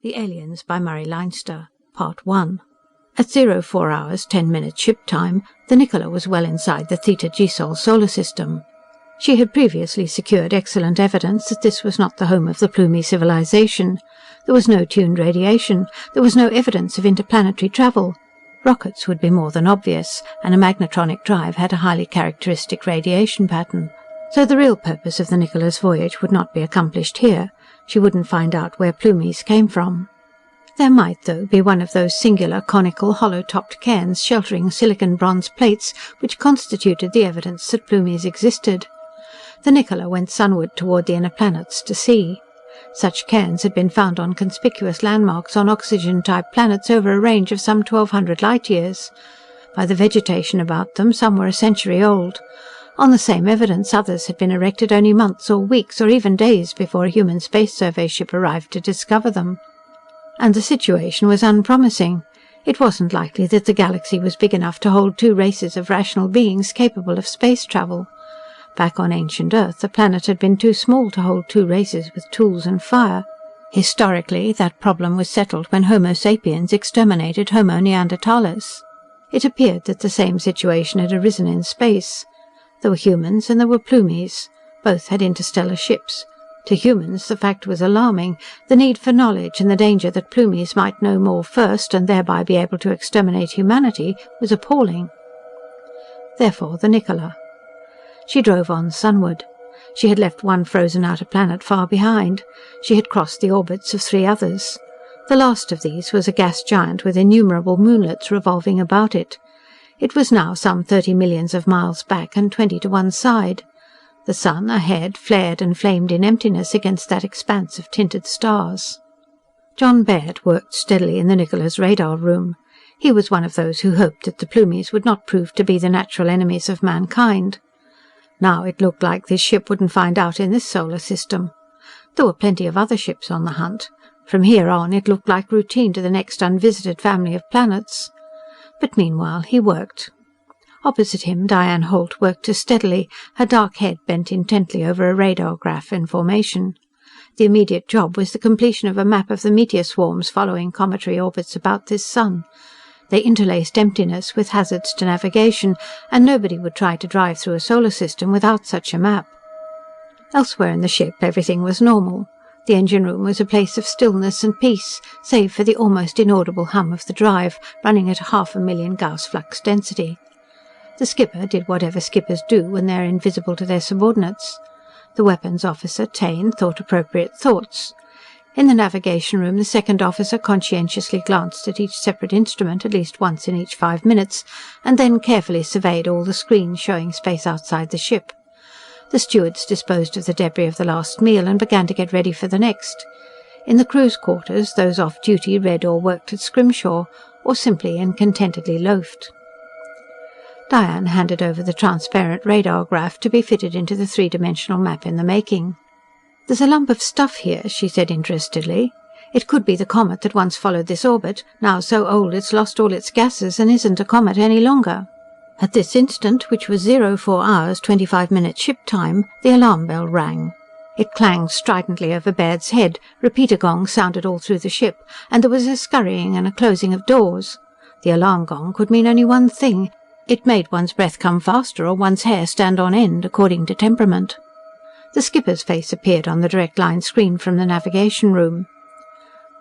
The Aliens by Murray Leinster, Part 1. At 04 hours 10 minutes ship time, the Nicola was well inside the Theta Gisol solar system. She had previously secured excellent evidence that this was not the home of the Plumie civilization. There was no tuned radiation. There was no evidence of interplanetary travel. Rockets would be more than obvious, and a magnetronic drive had a highly characteristic radiation pattern. So the real purpose of the Nicola's voyage would not be accomplished here. She wouldn't find out where Plumies came from. There might, though, be one of those singular, conical, hollow-topped cairns sheltering silicon-bronze plates which constituted the evidence that Plumies existed. The Nicola went sunward toward the inner planets to see. Such cairns had been found on conspicuous landmarks on oxygen-type planets over a range of some 1,200 light-years. By the vegetation about them, some were a century old. On the same evidence, others had been erected only months or weeks or even days before a human space survey ship arrived to discover them. And the situation was unpromising. It wasn't likely that the galaxy was big enough to hold two races of rational beings capable of space travel. Back on ancient Earth, the planet had been too small to hold two races with tools and fire. Historically, that problem was settled when Homo sapiens exterminated Homo neanderthalis. It appeared that the same situation had arisen in space. There were humans and there were Plumies. Both had interstellar ships. To humans the fact was alarming. The need for knowledge and the danger that Plumies might know more first and thereby be able to exterminate humanity was appalling. Therefore the Nicola. She drove on sunward. She had left one frozen outer planet far behind. She had crossed the orbits of 3 others. The last of these was a gas giant with innumerable moonlets revolving about it. It was now some 30 millions of miles back and 20 to one side. The sun, ahead, flared and flamed in emptiness against that expanse of tinted stars. John Baird worked steadily in the Nicola's radar room. He was one of those who hoped that the Plumies would not prove to be the natural enemies of mankind. Now it looked like this ship wouldn't find out in this solar system. There were plenty of other ships on the hunt. From here on it looked like routine to the next unvisited family of planets. But meanwhile he worked. Opposite him Diane Holt worked as steadily, her dark head bent intently over a radar graph in formation. The immediate job was the completion of a map of the meteor swarms following cometary orbits about this sun. They interlaced emptiness with hazards to navigation, and nobody would try to drive through a solar system without such a map. Elsewhere in the ship everything was normal. The engine room was a place of stillness and peace, save for the almost inaudible hum of the drive, running at 500,000 Gauss flux density. The skipper did whatever skippers do when they are invisible to their subordinates. The weapons officer, Taine, thought appropriate thoughts. In the navigation room the second officer conscientiously glanced at each separate instrument at least once in each 5 minutes, and then carefully surveyed all the screens showing space outside the ship. The stewards disposed of the debris of the last meal and began to get ready for the next. In the crew's quarters, those off duty read or worked at scrimshaw, or simply and contentedly loafed. Diane handed over the transparent radar graph to be fitted into the 3-dimensional map in the making. "There's a lump of stuff here," she said interestedly. "It could be the comet that once followed this orbit, now so old it's lost all its gases and isn't a comet any longer." At this instant, which was 04 hours 25 minutes ship time, the alarm bell rang. It clanged stridently over Baird's head, repeater gongs sounded all through the ship, and there was a scurrying and a closing of doors. The alarm gong could mean only one thing. It made one's breath come faster or one's hair stand on end, according to temperament. The skipper's face appeared on the direct line screen from the navigation room.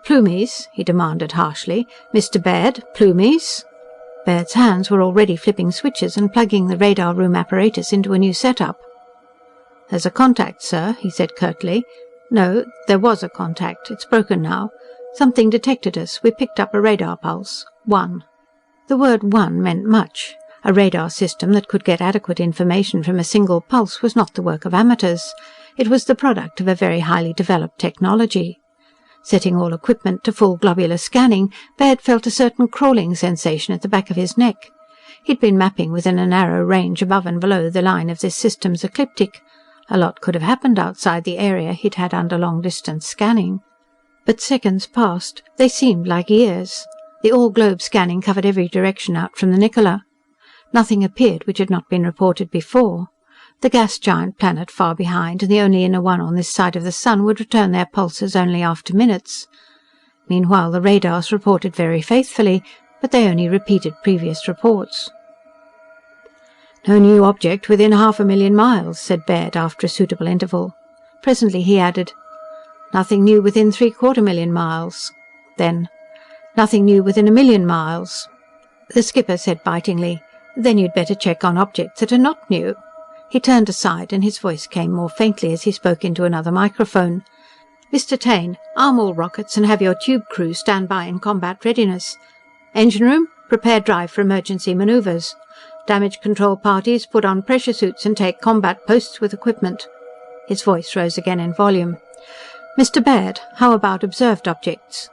"Plumies?" he demanded harshly. "Mr. Baird, Plumies?" Baird's hands were already flipping switches and plugging the radar room apparatus into a new setup. "There's a contact, sir," he said curtly. "No, there was a contact. It's broken now. Something detected us. We picked up a radar pulse. 1. The word 1 meant much. A radar system that could get adequate information from a single pulse was not the work of amateurs. It was the product of a very highly developed technology. Setting all equipment to full globular scanning, Baird felt a certain crawling sensation at the back of his neck. He'd been mapping within a narrow range above and below the line of this system's ecliptic. A lot could have happened outside the area he'd had under long-distance scanning. But seconds passed. They seemed like years. The all-globe scanning covered every direction out from the Nicola. Nothing appeared which had not been reported before. The gas-giant planet far behind and the only inner one on this side of the sun would return their pulses only after minutes. Meanwhile, the radars reported very faithfully, but they only repeated previous reports. "No new object within 500,000 miles," said Baird after a suitable interval. Presently he added, "Nothing new within 750,000 miles." Then, "Nothing new within 1,000,000 miles." The skipper said bitingly, "Then you'd better check on objects that are not new." He turned aside, and his voice came more faintly as he spoke into another microphone. "Mr. Taine, arm all rockets and have your tube crew stand by in combat readiness. Engine room, prepare drive for emergency maneuvers. Damage control parties put on pressure suits and take combat posts with equipment." His voice rose again in volume. "Mr. Baird, how about observed objects?"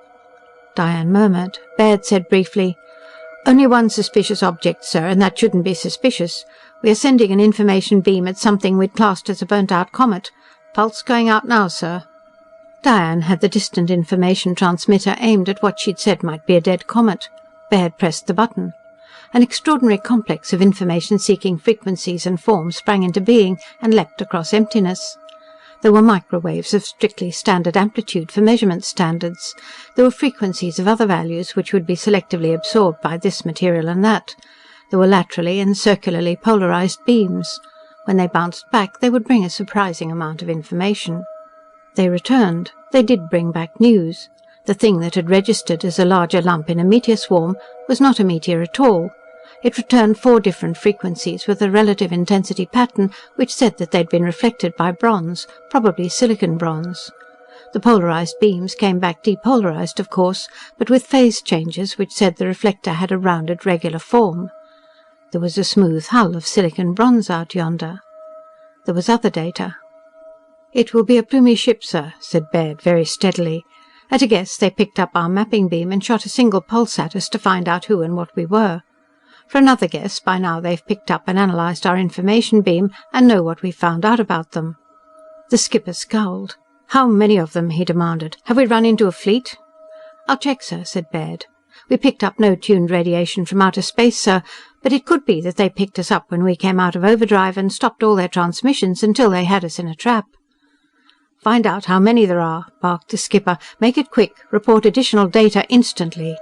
Diane murmured. Baird said briefly, "Only one suspicious object, sir, and that shouldn't be suspicious. We are sending an information beam at something we'd classed as a burnt-out comet. Pulse going out now, sir." Diane had the distant information transmitter aimed at what she'd said might be a dead comet. Baird pressed the button. An extraordinary complex of information-seeking frequencies and forms sprang into being and leapt across emptiness. There were microwaves of strictly standard amplitude for measurement standards. There were frequencies of other values which would be selectively absorbed by this material and that. There were laterally and circularly polarized beams. When they bounced back, they would bring a surprising amount of information. They returned. They did bring back news. The thing that had registered as a larger lump in a meteor swarm was not a meteor at all. It returned 4 different frequencies with a relative intensity pattern which said that they'd been reflected by bronze, probably silicon bronze. The polarized beams came back depolarized, of course, but with phase changes which said the reflector had a rounded, regular form. There was a smooth hull of silicon bronze out yonder. There was other data. "It will be a Plumie ship, sir," said Baird very steadily. "At a guess, they picked up our mapping beam and shot a single pulse at us to find out who and what we were. For another guess, by now they've picked up and analyzed our information beam and know what we've found out about them." The skipper scowled. "How many of them?" he demanded. "Have we run into a fleet?" "I'll check, sir," said Baird. "We picked up no tuned radiation from outer space, sir, but it could be that they picked us up when we came out of overdrive and stopped all their transmissions until they had us in a trap." "Find out how many there are," barked the skipper. "Make it quick. Report additional data instantly."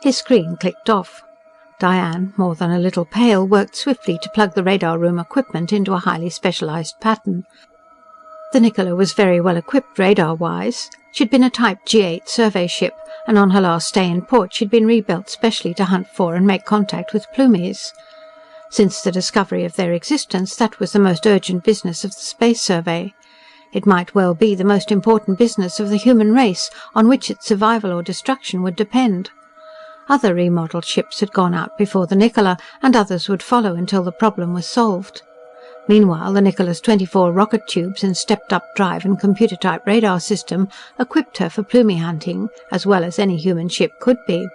His screen clicked off. Diane, more than a little pale, worked swiftly to plug the radar room equipment into a highly specialized pattern. The Nicola was very well equipped radar-wise. She'd been a Type G8 survey ship, and on her last stay in port she'd been rebuilt specially to hunt for and make contact with Plumies. Since the discovery of their existence, that was the most urgent business of the Space Survey. It might well be the most important business of the human race, on which its survival or destruction would depend. Other remodelled ships had gone out before the Nicola, and others would follow until the problem was solved. Meanwhile, the Nicola's 24 rocket tubes and stepped-up drive and computer-type radar system equipped her for Plumie hunting, as well as any human ship could be.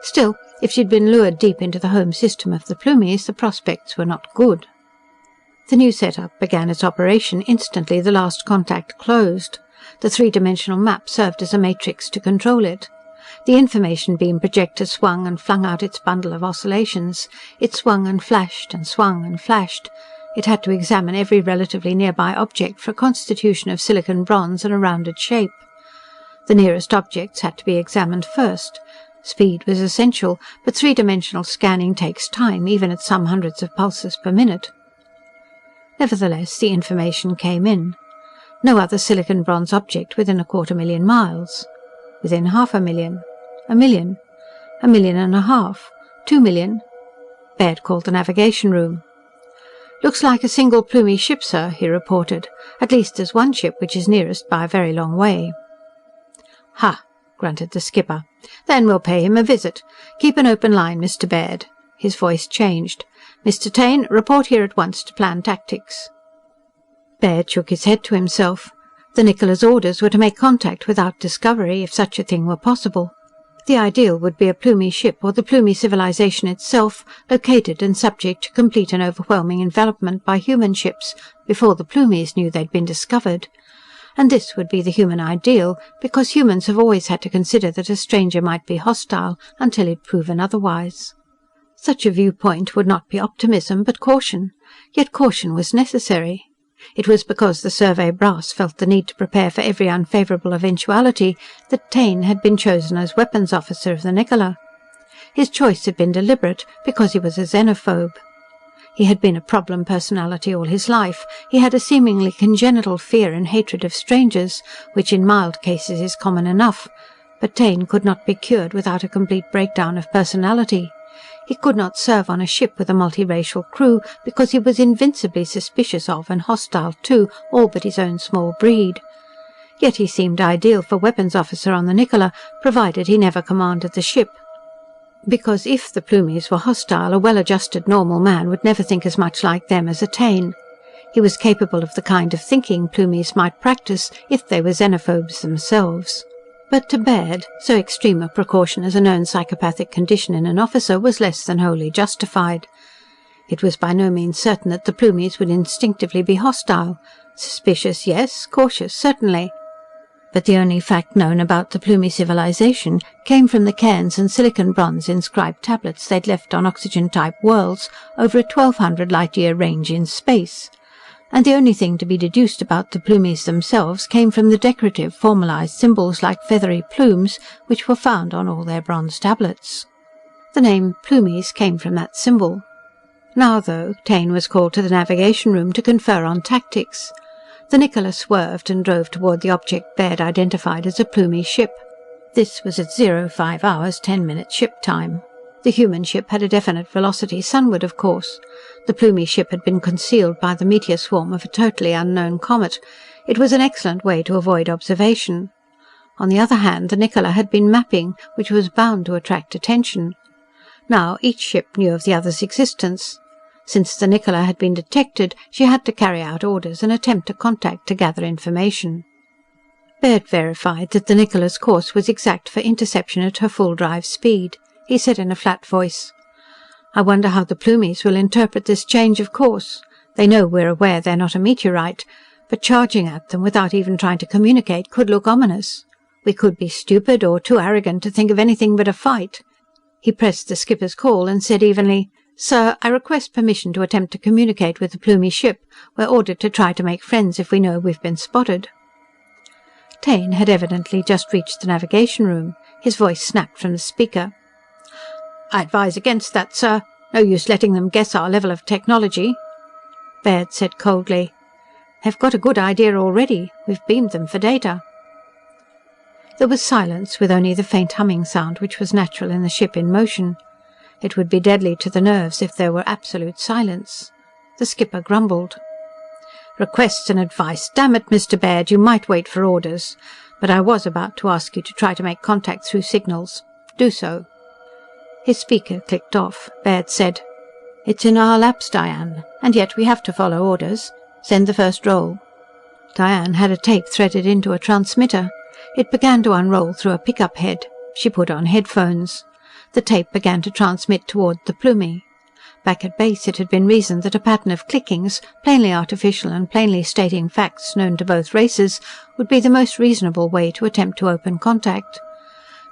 Still, if she'd been lured deep into the home system of the Plumies, the prospects were not good. The new setup began its operation instantly the last contact closed. The 3-dimensional map served as a matrix to control it. The information beam projector swung and flung out its bundle of oscillations. It swung and flashed and swung and flashed. It had to examine every relatively nearby object for a constitution of silicon bronze and a rounded shape. The nearest objects had to be examined first. Speed was essential, but 3-dimensional scanning takes time, even at some hundreds of pulses per minute. Nevertheless, the information came in. No other silicon bronze object within 250,000 miles. Within 500,000. 1,000,000. 1.5 million. 2 million. Baird called the navigation room. "Looks like a single Plumie ship, sir," he reported. "At least there's one ship which is nearest by a very long way." "Ha!" grunted the skipper. "Then we'll pay him a visit. Keep an open line, Mr. Baird." His voice changed. "Mr. Taine, report here at once to plan tactics." Baird shook his head to himself. The Nicola's orders were to make contact without discovery, if such a thing were possible. The ideal would be a Plumie ship, or the Plumie civilization itself, located and subject to complete and overwhelming envelopment by human ships, before the Plumies knew they'd been discovered. And this would be the human ideal, because humans have always had to consider that a stranger might be hostile until he'd proven otherwise. Such a viewpoint would not be optimism, but caution. Yet caution was necessary. It was because the survey brass felt the need to prepare for every unfavourable eventuality that Taine had been chosen as weapons officer of the Nicola. His choice had been deliberate, because he was a xenophobe. He had been a problem personality all his life. He had a seemingly congenital fear and hatred of strangers, which in mild cases is common enough, but Taine could not be cured without a complete breakdown of personality. He could not serve on a ship with a multiracial crew because he was invincibly suspicious of and hostile to all but his own small breed. Yet he seemed ideal for weapons officer on the Nicola, provided he never commanded the ship. Because if the Plumies were hostile, a well-adjusted normal man would never think as much like them as a Taine. He was capable of the kind of thinking Plumies might practice if they were xenophobes themselves. But to Baird, so extreme a precaution as a known psychopathic condition in an officer was less than wholly justified. It was by no means certain that the Plumies would instinctively be hostile. Suspicious, yes. Cautious, certainly. But the only fact known about the Plumie civilization came from the cairns and silicon bronze inscribed tablets they'd left on oxygen-type worlds over a 1200 light-year range in space. And the only thing to be deduced about the Plumies themselves came from the decorative, formalized symbols like feathery plumes which were found on all their bronze tablets. The name Plumies came from that symbol. Now, though, Taine was called to the navigation room to confer on tactics. The Nicola swerved and drove toward the object Baird identified as a Plumie ship. This was at 05 hours 10 minutes ship time. The human ship had a definite velocity sunward, of course. The Plumie ship had been concealed by the meteor swarm of a totally unknown comet. It was an excellent way to avoid observation. On the other hand, the Nicola had been mapping, which was bound to attract attention. Now each ship knew of the other's existence. Since the Nicola had been detected, she had to carry out orders and attempt a contact to gather information. Baird verified that the Nicola's course was exact for interception at her full drive speed. He said in a flat voice, "I wonder how the Plumies will interpret this change of course. They know we're aware they're not a meteorite, but charging at them without even trying to communicate could look ominous. We could be stupid or too arrogant to think of anything but a fight." He pressed the skipper's call and said evenly, "Sir, I request permission to attempt to communicate with the Plumie ship. We're ordered to try to make friends if we know we've been spotted." Taine had evidently just reached the navigation room. His voice snapped from the speaker. "I advise against that, sir. No use letting them guess our level of technology." Baird said coldly, "They've got a good idea already. We've beamed them for data." There was silence, with only the faint humming sound which was natural in the ship in motion. It would be deadly to the nerves if there were absolute silence. The skipper grumbled. "Requests and advice. Damn it, Mr. Baird, you might wait for orders. But I was about to ask you to try to make contact through signals. Do so." His speaker clicked off. Baird said, "It's in our laps, Diane, and yet we have to follow orders. Send the first roll." Diane had a tape threaded into a transmitter. It began to unroll through a pickup head. She put on headphones. The tape began to transmit toward the Plumie. Back at base it had been reasoned that a pattern of clickings, plainly artificial and plainly stating facts known to both races, would be the most reasonable way to attempt to open contact.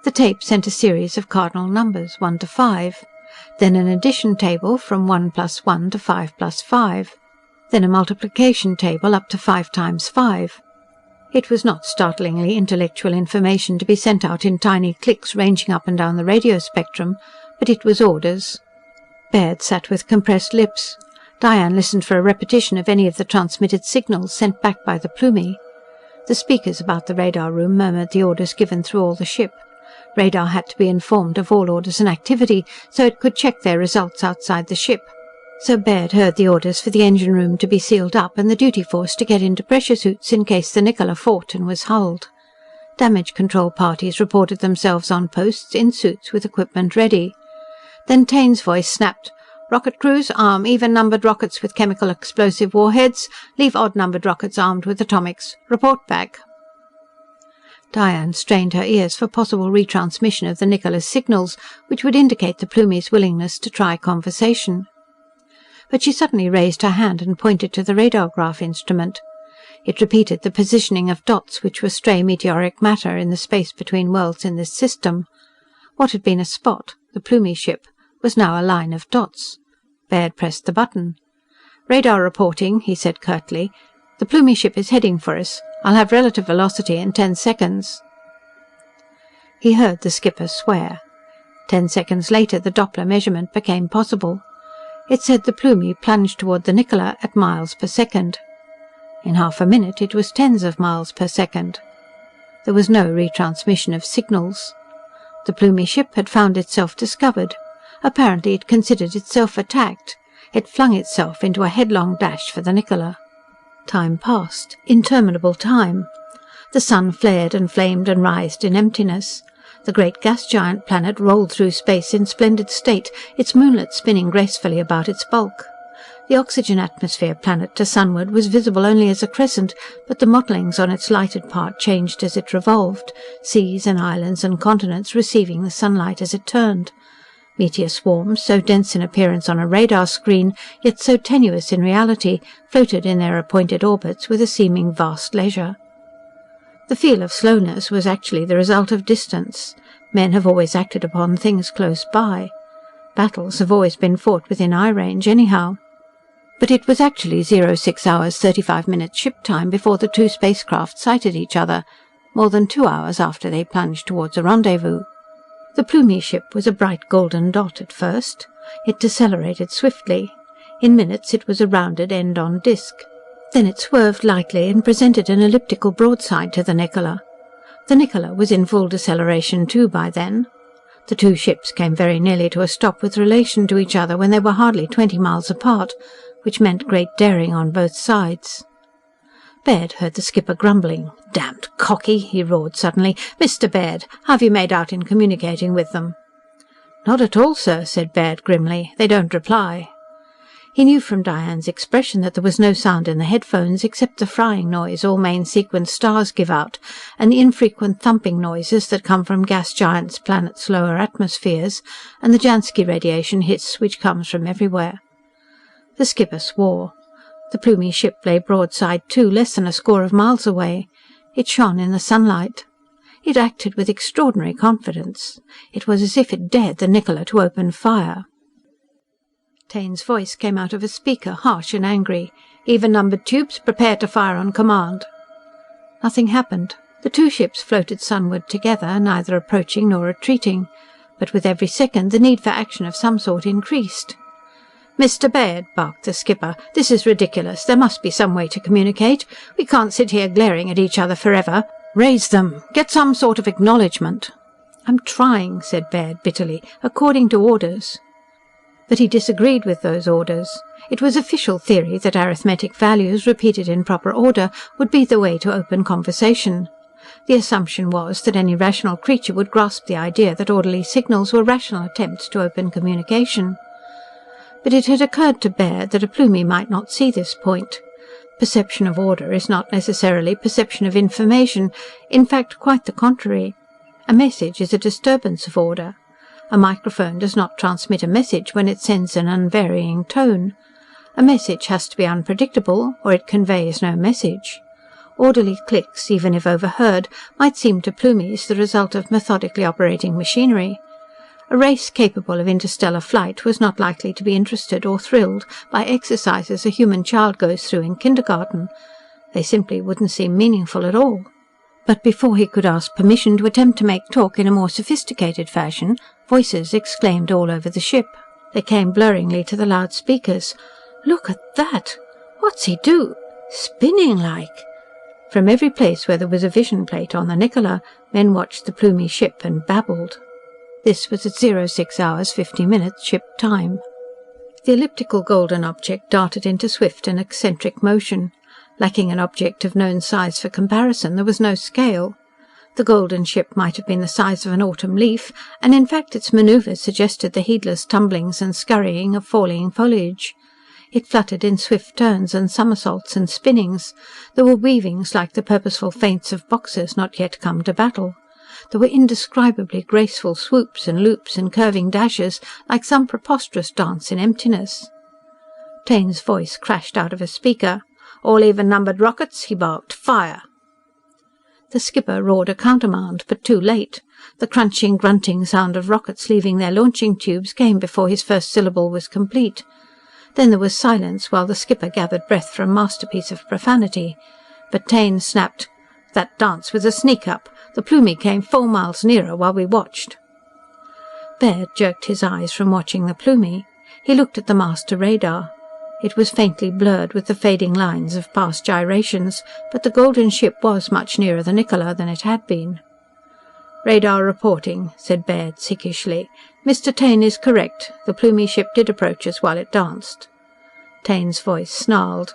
The tape sent a series of cardinal numbers, 1 to 5. Then an addition table from 1 + 1 to 5 + 5. Then a multiplication table up to 5 times 5. It was not startlingly intellectual information to be sent out in tiny clicks ranging up and down the radio spectrum, but it was orders. Baird sat with compressed lips. Diane listened for a repetition of any of the transmitted signals sent back by the Plumie. The speakers about the radar room murmured the orders given through all the ship. Radar had to be informed of all orders and activity, so it could check their results outside the ship. So Baird heard the orders for the engine room to be sealed up and the duty force to get into pressure suits in case the Nicola fought and was hulled. Damage control parties reported themselves on posts, in suits, with equipment ready. Then Taine's voice snapped, "Rocket crews, arm even-numbered rockets with chemical explosive warheads. Leave odd-numbered rockets armed with atomics. Report back." Diane strained her ears for possible retransmission of the Nicola's signals, which would indicate the Plumie's willingness to try conversation. But she suddenly raised her hand and pointed to the radar-graph instrument. It repeated the positioning of dots which were stray meteoric matter in the space between worlds in this system. What had been a spot, the Plumie ship, was now a line of dots. Baird pressed the button. "Radar reporting," he said curtly. The Plumie ship is heading for us. I'll have relative velocity in 10 seconds. He heard the skipper swear. 10 seconds later, the Doppler measurement became possible. It said the Plumie plunged toward the Nicola at miles per second. In half a minute, it was tens of miles per second. There was no retransmission of signals. The Plumie ship had found itself discovered. Apparently it considered itself attacked. It flung itself into a headlong dash for the Nicola. Time passed. Interminable time. The sun flared and flamed and writhed in emptiness. The great gas-giant planet rolled through space in splendid state, its moonlet spinning gracefully about its bulk. The oxygen-atmosphere planet to sunward was visible only as a crescent, but the mottlings on its lighted part changed as it revolved, seas and islands and continents receiving the sunlight as it turned. Meteor swarms, so dense in appearance on a radar screen, yet so tenuous in reality, floated in their appointed orbits with a seeming vast leisure. The feel of slowness was actually the result of distance. Men have always acted upon things close by. Battles have always been fought within eye range anyhow. But it was actually 06 hours 35 minutes ship time before the two spacecraft sighted each other, more than 2 hours after they plunged towards a rendezvous. The Plumie ship was a bright golden dot at first. It decelerated swiftly. In minutes it was a rounded end-on disk. Then it swerved lightly and presented an elliptical broadside to the Nicola. The Nicola was in full deceleration too by then. The two ships came very nearly to a stop with relation to each other when they were hardly 20 miles apart, which meant great daring on both sides. Baird heard the skipper grumbling. "Damned cocky!" he roared suddenly. "Mr. Baird, how have you made out in communicating with them?" "Not at all, sir," said Baird grimly. "They don't reply." He knew from Diane's expression that there was no sound in the headphones except the frying noise all main-sequence stars give out, and the infrequent thumping noises that come from gas giants' planets' lower atmospheres, and the Jansky radiation hiss which comes from everywhere. The skipper swore. The Plumie ship lay broadside to, less than a score of miles away. It shone in the sunlight. It acted with extraordinary confidence. It was as if it dared the Nicola to open fire. Taine's voice came out of a speaker, harsh and angry. "Even-numbered tubes, prepare to fire on command." Nothing happened. The two ships floated sunward together, neither approaching nor retreating. But with every second the need for action of some sort increased. "Mr. Baird," barked the skipper, "this is ridiculous. There must be some way to communicate. We can't sit here glaring at each other forever. Raise them. Get some sort of acknowledgement." "I'm trying," said Baird bitterly, "according to orders." But he disagreed with those orders. It was official theory that arithmetic values, repeated in proper order, would be the way to open conversation. The assumption was that any rational creature would grasp the idea that orderly signals were rational attempts to open communication. But it had occurred to Baird that a Plumie might not see this point. Perception of order is not necessarily perception of information, in fact quite the contrary. A message is a disturbance of order. A microphone does not transmit a message when it sends an unvarying tone. A message has to be unpredictable, or it conveys no message. Orderly clicks, even if overheard, might seem to Plumies the result of methodically operating machinery. A race capable of interstellar flight was not likely to be interested or thrilled by exercises a human child goes through in kindergarten. They simply wouldn't seem meaningful at all. But before he could ask permission to attempt to make talk in a more sophisticated fashion, voices exclaimed all over the ship. They came blurringly to the loudspeakers. "Look at that! What's he do? Spinning like!" From every place where there was a vision plate on the Nicola, men watched the Plumie ship and babbled. This was at 06 hours 50 minutes ship time. The elliptical golden object darted into swift and eccentric motion. Lacking an object of known size for comparison, there was no scale. The golden ship might have been the size of an autumn leaf, and in fact its manoeuvres suggested the heedless tumblings and scurrying of falling foliage. It fluttered in swift turns and somersaults and spinnings. There were weavings like the purposeful feints of boxers not yet come to battle. There were indescribably graceful swoops and loops and curving dashes, like some preposterous dance in emptiness. Taine's voice crashed out of a speaker. "All even-numbered rockets," he barked. "Fire!" The skipper roared a countermand, but too late. The crunching, grunting sound of rockets leaving their launching tubes came before his first syllable was complete. Then there was silence while the skipper gathered breath for a masterpiece of profanity. But Taine snapped, "That dance was a sneak-up. The Plumie came 4 miles nearer while we watched." Baird jerked his eyes from watching the Plumie. He looked at the master radar. It was faintly blurred with the fading lines of past gyrations, but the golden ship was much nearer the Nicola than it had been. "Radar reporting," said Baird sickishly. "Mr. Taine is correct. The Plumie ship did approach us while it danced." Taine's voice snarled.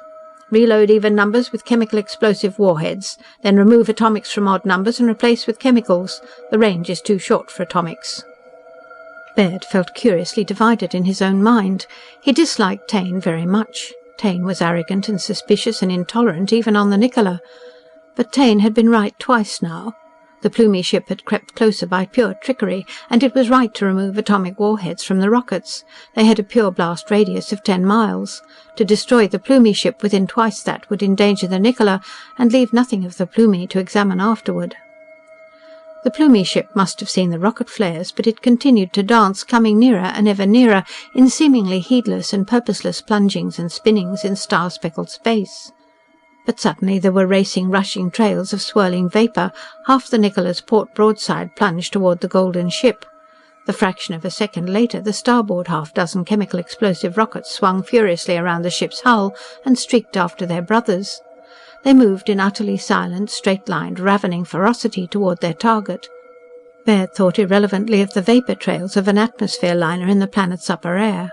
"Reload even numbers with chemical explosive warheads. Then remove atomics from odd numbers and replace with chemicals. The range is too short for atomics." Baird felt curiously divided in his own mind. He disliked Taine very much. Taine was arrogant and suspicious and intolerant even on the Nicola. But Taine had been right twice now. The Plumie ship had crept closer by pure trickery, and it was right to remove atomic warheads from the rockets. They had a pure blast radius of 10 miles. To destroy the Plumie ship within twice that would endanger the Nicola and leave nothing of the Plumie to examine afterward. The Plumie ship must have seen the rocket flares, but it continued to dance, coming nearer and ever nearer, in seemingly heedless and purposeless plungings and spinnings in star-speckled space. But suddenly there were racing, rushing trails of swirling vapour. Half the Nicola's port broadside plunged toward the golden ship. The fraction of a second later, the starboard half-dozen chemical explosive rockets swung furiously around the ship's hull and streaked after their brothers. They moved in utterly silent, straight-lined, ravening ferocity toward their target. Baird thought irrelevantly of the vapour trails of an atmosphere liner in the planet's upper air.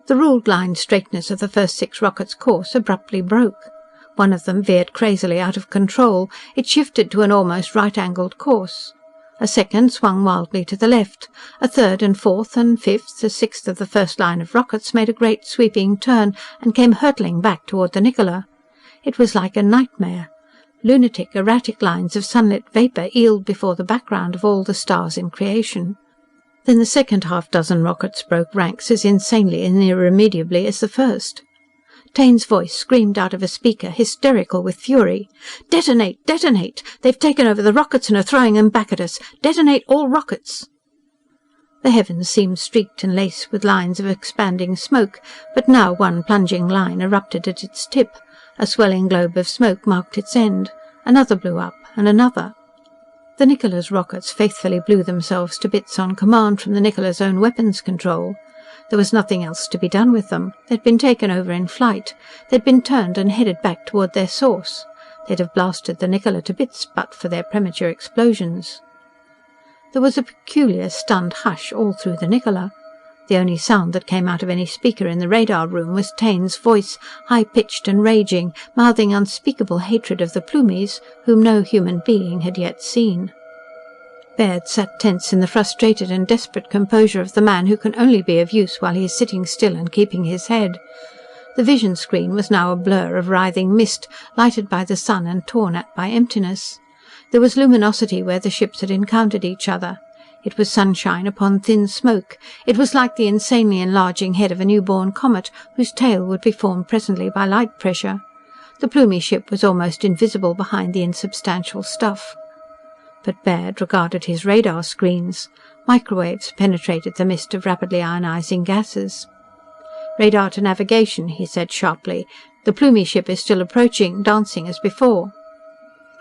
The ruled-line straightness of the first 6 rockets' course abruptly broke. One of them veered crazily out of control. It shifted to an almost right-angled course. A second swung wildly to the left. A third and fourth and fifth, a sixth of the first line of rockets made a great sweeping turn and came hurtling back toward the Nicola. It was like a nightmare. Lunatic, erratic lines of sunlit vapour eeled before the background of all the stars in creation. Then the second half-dozen rockets broke ranks as insanely and irremediably as the first. Taine's voice screamed out of a speaker, hysterical with fury. "Detonate! Detonate! They've taken over the rockets and are throwing them back at us! Detonate all rockets!" The heavens seemed streaked and laced with lines of expanding smoke, but now one plunging line erupted at its tip. A swelling globe of smoke marked its end. Another blew up, and another. The Nicola's rockets faithfully blew themselves to bits on command from the Nicola's own weapons control. There was nothing else to be done with them. They'd been taken over in flight. They'd been turned and headed back toward their source. They'd have blasted the Nicola to bits but for their premature explosions. There was a peculiar stunned hush all through the Nicola. The only sound that came out of any speaker in the radar room was Taine's voice, high-pitched and raging, mouthing unspeakable hatred of the Plumies, whom no human being had yet seen. Baird sat tense in the frustrated and desperate composure of the man who can only be of use while he is sitting still and keeping his head. The vision screen was now a blur of writhing mist, lighted by the sun and torn at by emptiness. There was luminosity where the ships had encountered each other. It was sunshine upon thin smoke. It was like the insanely enlarging head of a newborn comet, whose tail would be formed presently by light pressure. The Plumie ship was almost invisible behind the insubstantial stuff. But Baird regarded his radar screens. Microwaves penetrated the mist of rapidly ionizing gases. "Radar to navigation," he said sharply. "The Plumie ship is still approaching, dancing as before."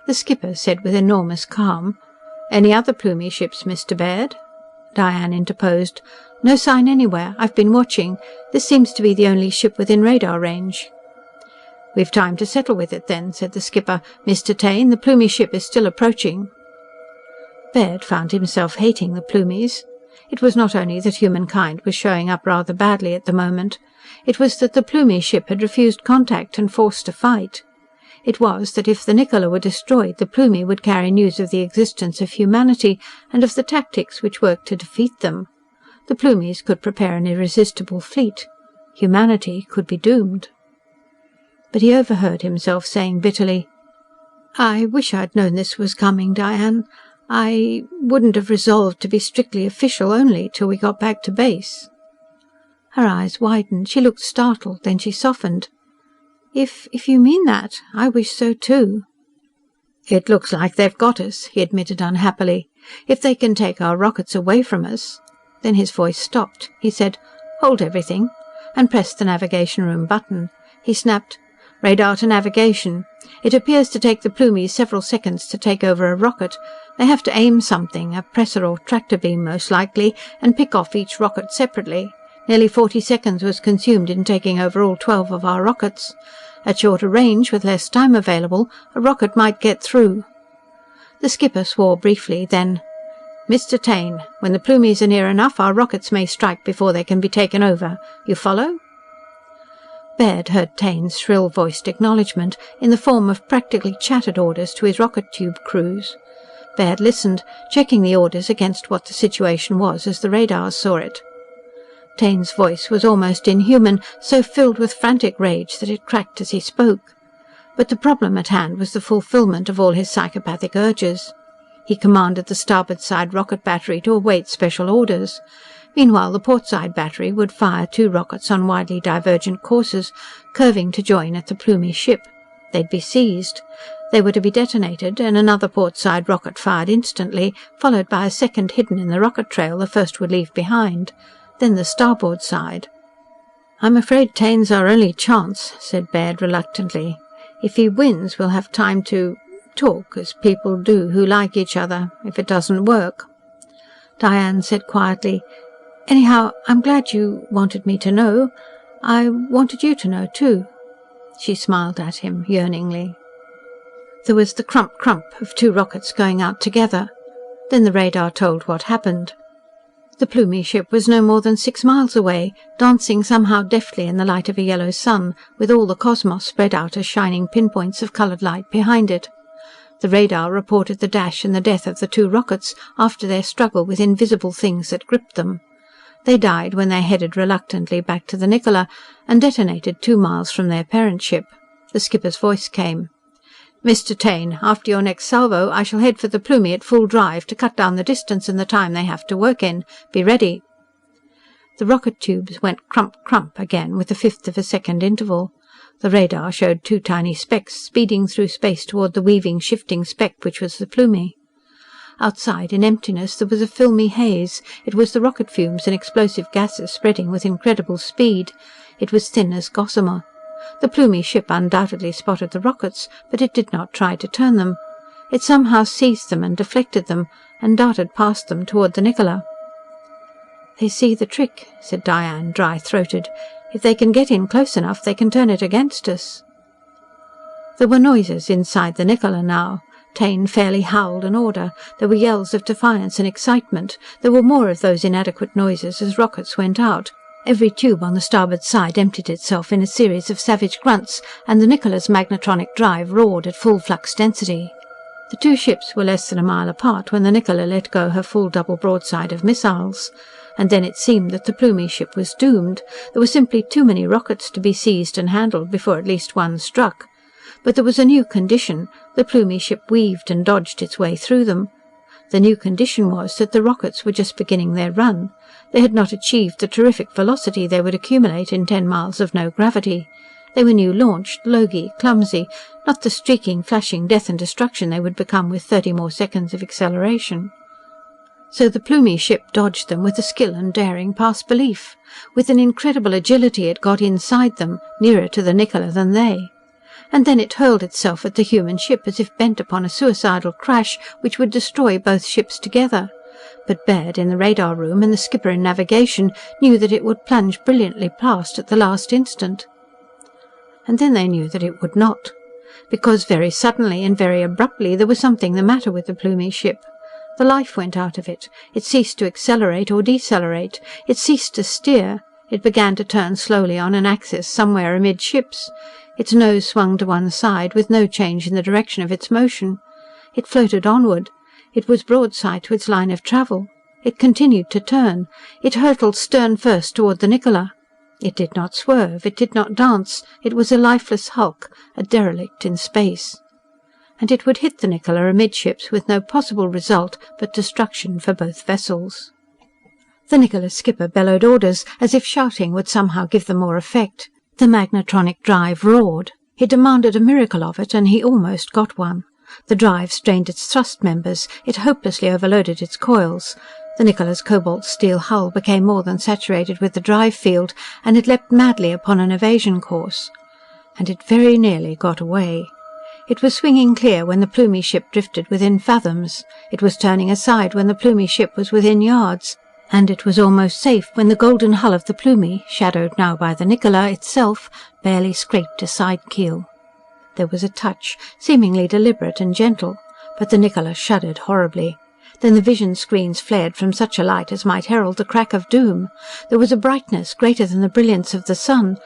The skipper said with enormous calm, "Any other Plumie ships, Mr. Baird?" Diane interposed. "No sign anywhere. I've been watching. This seems to be the only ship within radar range." "We've time to settle with it then," said the skipper. "Mr. Taine, the Plumie ship is still approaching." Baird found himself hating the Plumies. It was not only that humankind was showing up rather badly at the moment. It was that the Plumie ship had refused contact and forced to fight. It was that if the Nicola were destroyed, the Plumie would carry news of the existence of humanity and of the tactics which worked to defeat them. The Plumies could prepare an irresistible fleet. Humanity could be doomed. But he overheard himself saying bitterly, "I wish I'd known this was coming, Diane. I wouldn't have resolved to be strictly official only till we got back to base." Her eyes widened. She looked startled. Then she softened. If you mean that, I wish so too." "It looks like they've got us," he admitted unhappily. "If they can take our rockets away from us—" Then his voice stopped. He said, "Hold everything. and pressed the navigation room button. He snapped, "Radar to navigation. It appears to take the Plumies several seconds to take over a rocket. They have to aim something, a pressor or tractor beam most likely, and pick off each rocket separately. Nearly 40 seconds was consumed in taking over all 12 of our rockets. At shorter range, with less time available, a rocket might get through." The skipper swore briefly, then, "Mr. Taine, when the Plumies are near enough, our rockets may strike before they can be taken over. You follow?" Baird heard Taine's shrill-voiced acknowledgement in the form of practically chattered orders to his rocket tube crews. Baird listened, checking the orders against what the situation was as the radars saw it. Taine's voice was almost inhuman, so filled with frantic rage that it cracked as he spoke. But the problem at hand was the fulfillment of all his psychopathic urges. He commanded the starboard side rocket battery to await special orders. Meanwhile, the port side battery would fire 2 rockets on widely divergent courses, curving to join at the Plumie ship. They'd be seized. They were to be detonated, and another port side rocket fired instantly, followed by a second hidden in the rocket trail the first would leave behind. Then the starboard side. "I'm afraid Taine's our only chance," said Baird reluctantly. "If he wins, we'll have time to talk, as people do who like each other. If it doesn't work..." Diane said quietly, "Anyhow, I'm glad you wanted me to know. I wanted you to know, too." She smiled at him, yearningly. There was the crump-crump of 2 rockets going out together. Then the radar told what happened. The Plumie ship was no more than 6 miles away, dancing somehow deftly in the light of a yellow sun, with all the cosmos spread out as shining pinpoints of coloured light behind it. The radar reported the dash and the death of the 2 rockets after their struggle with invisible things that gripped them. They died when they headed reluctantly back to the Nicola and detonated 2 miles from their parent ship. The skipper's voice came. "Mr. Taine, after your next salvo, I shall head for the Plumie at full drive to cut down the distance and the time they have to work in. Be ready." The rocket tubes went crump-crump again with a fifth of a second interval. The radar showed 2 tiny specks speeding through space toward the weaving, shifting speck which was the Plumie. Outside, in emptiness, there was a filmy haze. It was the rocket fumes and explosive gases spreading with incredible speed. It was thin as gossamer. The Plumie ship undoubtedly spotted the rockets, but it did not try to turn them. It somehow seized them and deflected them, and darted past them toward the Nicola. "They see the trick," said Diane, dry-throated. "If they can get in close enough, they can turn it against us." There were noises inside the Nicola now. Taine fairly howled an order. There were yells of defiance and excitement. There were more of those inadequate noises as rockets went out. Every tube on the starboard side emptied itself in a series of savage grunts, and the Nicola's magnetronic drive roared at full flux density. The 2 ships were less than a mile apart when the Nicola let go her full double broadside of missiles. And then it seemed that the Plumie ship was doomed. There were simply too many rockets to be seized and handled before at least one struck. But there was a new condition. The Plumie ship weaved and dodged its way through them. The new condition was that the rockets were just beginning their run. They had not achieved the terrific velocity they would accumulate in 10 miles of no gravity. They were new-launched, logy, clumsy, not the streaking, flashing death and destruction they would become with 30 more seconds of acceleration. So the Plumie ship dodged them with a skill and daring past belief. With an incredible agility it got inside them, nearer to the Nicola than they. And then it hurled itself at the human ship as if bent upon a suicidal crash which would destroy both ships together. But Baird in the radar room and the skipper in navigation knew that it would plunge brilliantly past at the last instant. And then they knew that it would not. Because very suddenly and very abruptly there was something the matter with the Plumie ship. The life went out of it. It ceased to accelerate or decelerate. It ceased to steer. It began to turn slowly on an axis somewhere amidships. Its nose swung to one side, with no change in the direction of its motion. It floated onward. It was broadside to its line of travel. It continued to turn. It hurtled stern first toward the Nicola. It did not swerve. It did not dance. It was a lifeless hulk, a derelict in space. And it would hit the Nicola amidships with no possible result but destruction for both vessels. The Nicola's skipper bellowed orders, as if shouting would somehow give them more effect. The magnetronic drive roared. He demanded a miracle of it, and he almost got one. The drive strained its thrust members. It hopelessly overloaded its coils. The Nicola's cobalt steel hull became more than saturated with the drive field, and it leapt madly upon an evasion course. And it very nearly got away. It was swinging clear when the Plumie ship drifted within fathoms. It was turning aside when the Plumie ship was within yards. And it was almost safe when the golden hull of the Plumie, shadowed now by the Nicola itself, barely scraped a side keel. There was a touch, seemingly deliberate and gentle, but the Nicola shuddered horribly. Then the vision screens flared from such a light as might herald the crack of doom. There was a brightness greater than the brilliance of the sun,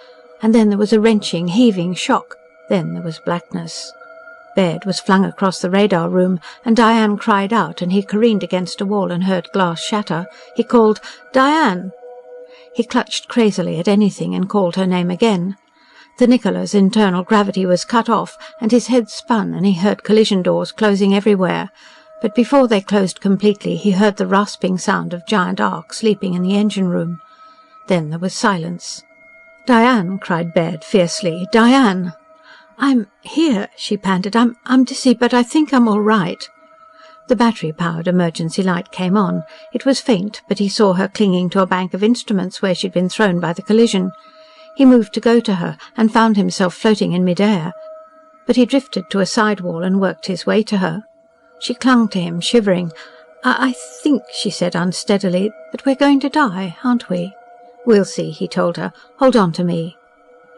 and then there was a wrenching, heaving shock. Then there was blackness. Baird was flung across the radar room, and Diane cried out, and he careened against a wall and heard glass shatter. He called, "Diane!" He clutched crazily at anything and called her name again. The Nicola's internal gravity was cut off, and his head spun, and he heard collision doors closing everywhere. But before they closed completely, he heard the rasping sound of giant arcs leaping in the engine room. Then there was silence. "Diane!" cried Baird fiercely. "Diane!" "I'm here," she panted. I'm dizzy, but I think I'm all right." The battery-powered emergency light came on. It was faint, but he saw her clinging to a bank of instruments where she'd been thrown by the collision. He moved to go to her, and found himself floating in mid-air. But he drifted to a side wall and worked his way to her. She clung to him, shivering. I think, she said unsteadily, that we're going to die, aren't we?" "We'll see," he told her. "Hold on to me."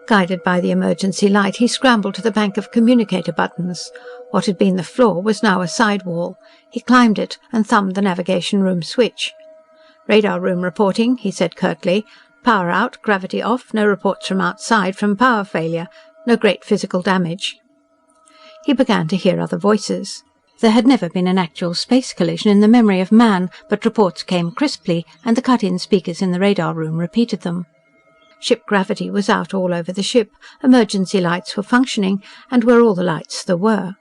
Guided by the emergency light, he scrambled to the bank of communicator buttons. What had been the floor was now a side wall. He climbed it and thumbed the navigation room switch. "Radar room reporting," he said curtly. "Power out, gravity off, no reports from outside from power failure. No great physical damage." He began to hear other voices. There had never been an actual space collision in the memory of man, but reports came crisply, and the cut-in speakers in the radar room repeated them. Ship gravity was out all over the ship, emergency lights were functioning, and were all the lights there were.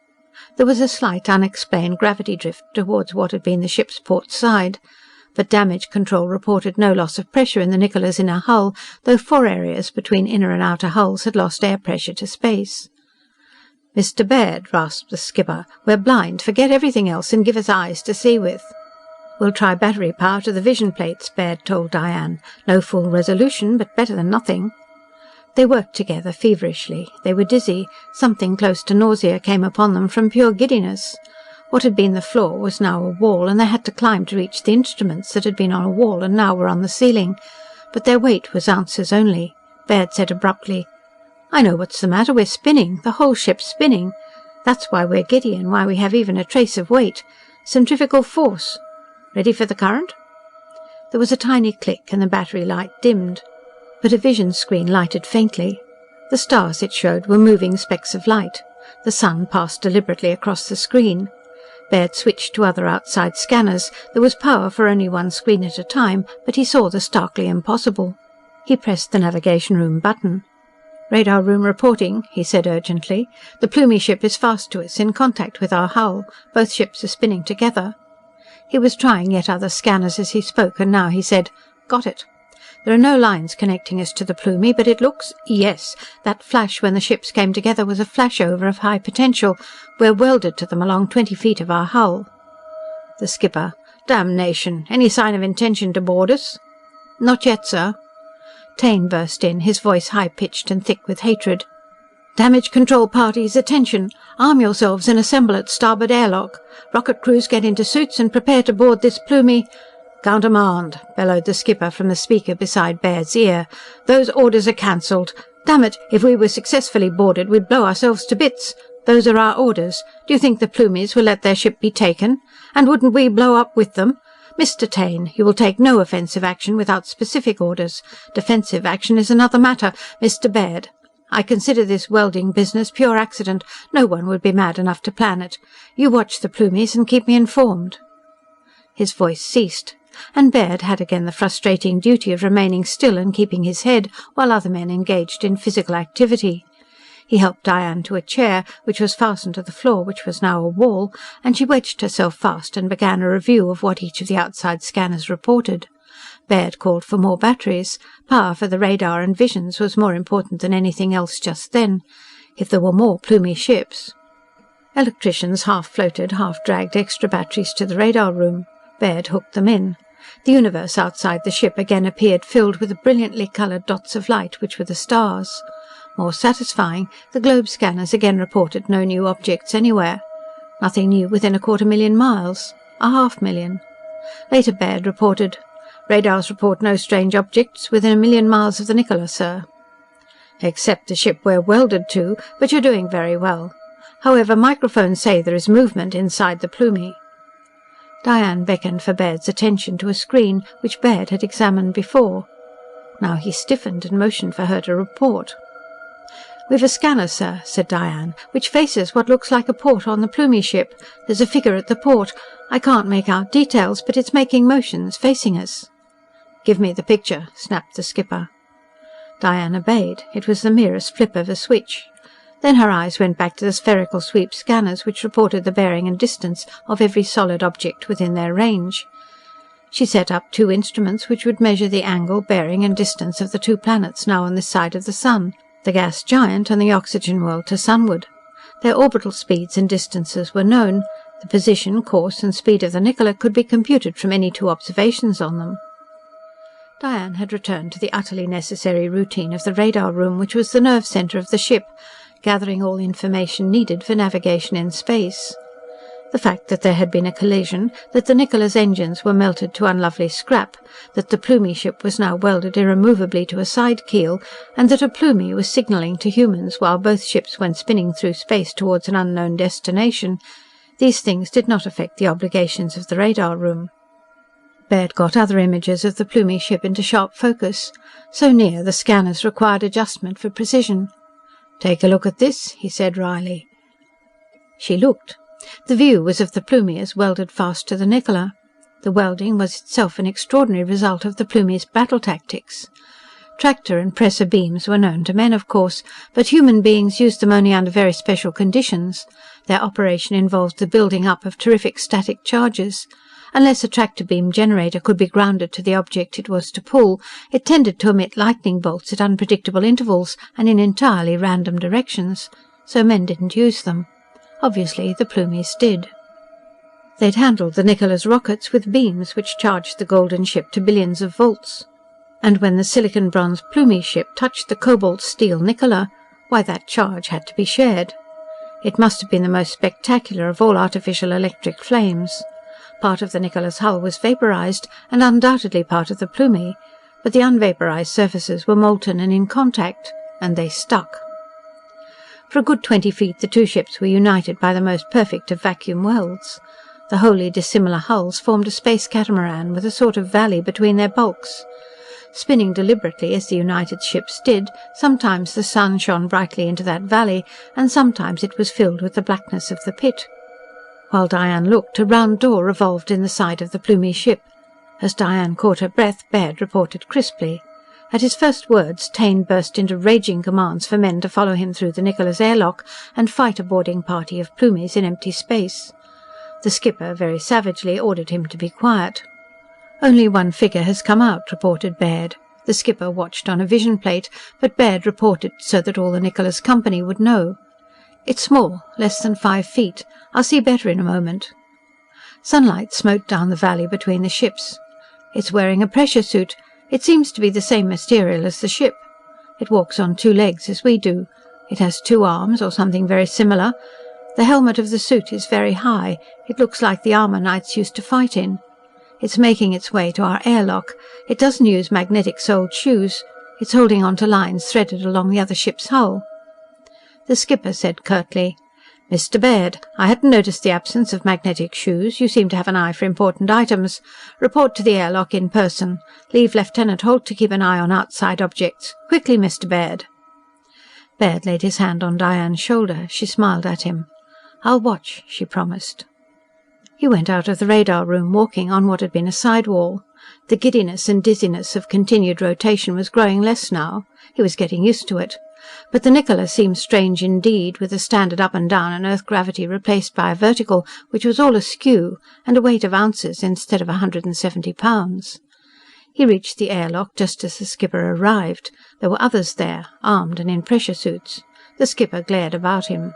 There was a slight, unexplained gravity drift towards what had been the ship's port side, but damage control reported no loss of pressure in the Nicola's inner hull, though 4 areas between inner and outer hulls had lost air pressure to space. "Mr. Baird," rasped the skipper, "we're blind. Forget everything else and give us eyes to see with." "We'll try battery power to the vision plates," Baird told Diane. "No full resolution, but better than nothing." They worked together feverishly. They were dizzy. Something close to nausea came upon them from pure giddiness. What had been the floor was now a wall, and they had to climb to reach the instruments that had been on a wall and now were on the ceiling. But their weight was ounces only. Baird said abruptly, "I know what's the matter. We're spinning. The whole ship's spinning. That's why we're giddy and why we have even a trace of weight. Centrifugal force. Ready for the current?" There was a tiny click and the battery light dimmed. But a vision screen lighted faintly. The stars it showed were moving specks of light. The sun passed deliberately across the screen. Baird switched to other outside scanners. There was power for only one screen at a time, but he saw the starkly impossible. He pressed the navigation room button. "Radar room reporting," he said urgently. "The Plumie ship is fast to us, in contact with our hull. Both ships are spinning together." He was trying yet other scanners as he spoke, and now he said, "Got it. There are no lines connecting us to the Plumie, but it looks... Yes, that flash when the ships came together was a flashover of high potential. We're welded to them along 20 feet of our hull." The skipper: "Damnation! Any sign of intention to board us?" "Not yet, sir." Taine burst in, his voice high-pitched and thick with hatred. "Damage control parties, attention! Arm yourselves and assemble at starboard airlock. Rocket crews get into suits and prepare to board this Plumie—" "Countermand!" bellowed the skipper from the speaker beside Baird's ear. "Those orders are cancelled. Damn it, if we were successfully boarded, we'd blow ourselves to bits. Those are our orders. Do you think the Plumies will let their ship be taken? And wouldn't we blow up with them? Mr. Taine, you will take no offensive action without specific orders. Defensive action is another matter. Mr. Baird, I consider this welding business pure accident. No one would be mad enough to plan it. You watch the Plumies and keep me informed." His voice ceased, and Baird had again the frustrating duty of remaining still and keeping his head while other men engaged in physical activity. He helped Diane to a chair, which was fastened to the floor, which was now a wall, and she wedged herself fast and began a review of what each of the outside scanners reported. Baird called for more batteries. Power for the radar and visions was more important than anything else just then. If there were more Plumie ships... Electricians half-floated, half-dragged extra batteries to the radar room. Baird hooked them in. The universe outside the ship again appeared filled with the brilliantly coloured dots of light which were the stars. More satisfying, the globe scanners again reported no new objects anywhere. Nothing new within 250,000 miles. 500,000. Later Baird reported, "Radars report no strange objects within 1,000,000 miles of the Nicola, sir." "Except the ship we're welded to, but you're doing very well. However, microphones say there is movement inside the Plumie." Diane beckoned for Baird's attention to a screen which Baird had examined before. Now he stiffened and motioned for her to report. "We've a scanner, sir," said Diane, "which faces what looks like a port on the Plumie ship. There's a figure at the port. I can't make out details, but it's making motions, facing us." "Give me the picture," snapped the skipper. Diane obeyed. It was the merest flip of a switch. Then her eyes went back to the spherical sweep scanners which reported the bearing and distance of every solid object within their range. She set up 2 instruments which would measure the angle, bearing and distance of the 2 planets now on this side of the sun, the gas giant and the oxygen world to sunward. Their orbital speeds and distances were known. The position, course and speed of the Nicola could be computed from any 2 observations on them. Diane had returned to the utterly necessary routine of the radar room, which was the nerve centre of the ship, gathering all information needed for navigation in space. The fact that there had been a collision, that the Nicola's engines were melted to unlovely scrap, that the Plumie ship was now welded irremovably to a side keel, and that a Plumie was signalling to humans while both ships went spinning through space towards an unknown destination, these things did not affect the obligations of the radar room. Baird got other images of the Plumie ship into sharp focus. So near, the scanners required adjustment for precision. "Take a look at this," he said wryly. She looked. The view was of the Plumie as welded fast to the Nicola. The welding was itself an extraordinary result of the Plumie's battle tactics. Tractor and pressor beams were known to men, of course, but human beings used them only under very special conditions. Their operation involved the building up of terrific static charges. Unless a tractor beam generator could be grounded to the object it was to pull, it tended to emit lightning bolts at unpredictable intervals and in entirely random directions. So men didn't use them. Obviously, the Plumies did. They'd handled the Nicola's rockets with beams which charged the golden ship to billions of volts. And when the silicon-bronze Plumie ship touched the cobalt-steel Nicola, why, that charge had to be shared. It must have been the most spectacular of all artificial electric flames. Part of the Nicola's hull was vaporized, and undoubtedly part of the Plumie, but the unvaporized surfaces were molten and in contact, and they stuck. For a good 20 feet the 2 ships were united by the most perfect of vacuum welds. The wholly dissimilar hulls formed a space catamaran with a sort of valley between their bulks. Spinning deliberately as the united ships did, sometimes the sun shone brightly into that valley, and sometimes it was filled with the blackness of the pit. While Diane looked, a round door revolved in the side of the Plumie ship. As Diane caught her breath, Baird reported crisply. At his first words, Taine burst into raging commands for men to follow him through the Nicola's airlock and fight a boarding party of Plumies in empty space. The skipper, very savagely, ordered him to be quiet. "Only one figure has come out," reported Baird. The skipper watched on a vision plate, but Baird reported so that all the Nicola's company would know. "It's small, less than 5 feet. I'll see better in a moment." Sunlight smote down the valley between the ships. "It's wearing a pressure suit. It seems to be the same material as the ship. It walks on 2 legs as we do. It has 2 arms, or something very similar. The helmet of the suit is very high. It looks like the armour knights used to fight in. It's making its way to our airlock. It doesn't use magnetic-soled shoes. It's holding on to lines threaded along the other ship's hull." The skipper said curtly, "Mr. Baird, I hadn't noticed the absence of magnetic shoes. You seem to have an eye for important items. Report to the airlock in person. Leave Lieutenant Holt to keep an eye on outside objects. Quickly, Mr. Baird." Baird laid his hand on Diane's shoulder. She smiled at him. "I'll watch," she promised. He went out of the radar room, walking on what had been a sidewall. The giddiness and dizziness of continued rotation was growing less now. He was getting used to it. But the Nicola seemed strange indeed, with a standard up and down and earth gravity replaced by a vertical which was all askew, and a weight of ounces instead of 170 pounds. He reached the airlock just as the skipper arrived. There were others there, armed and in pressure suits. The skipper glared about him.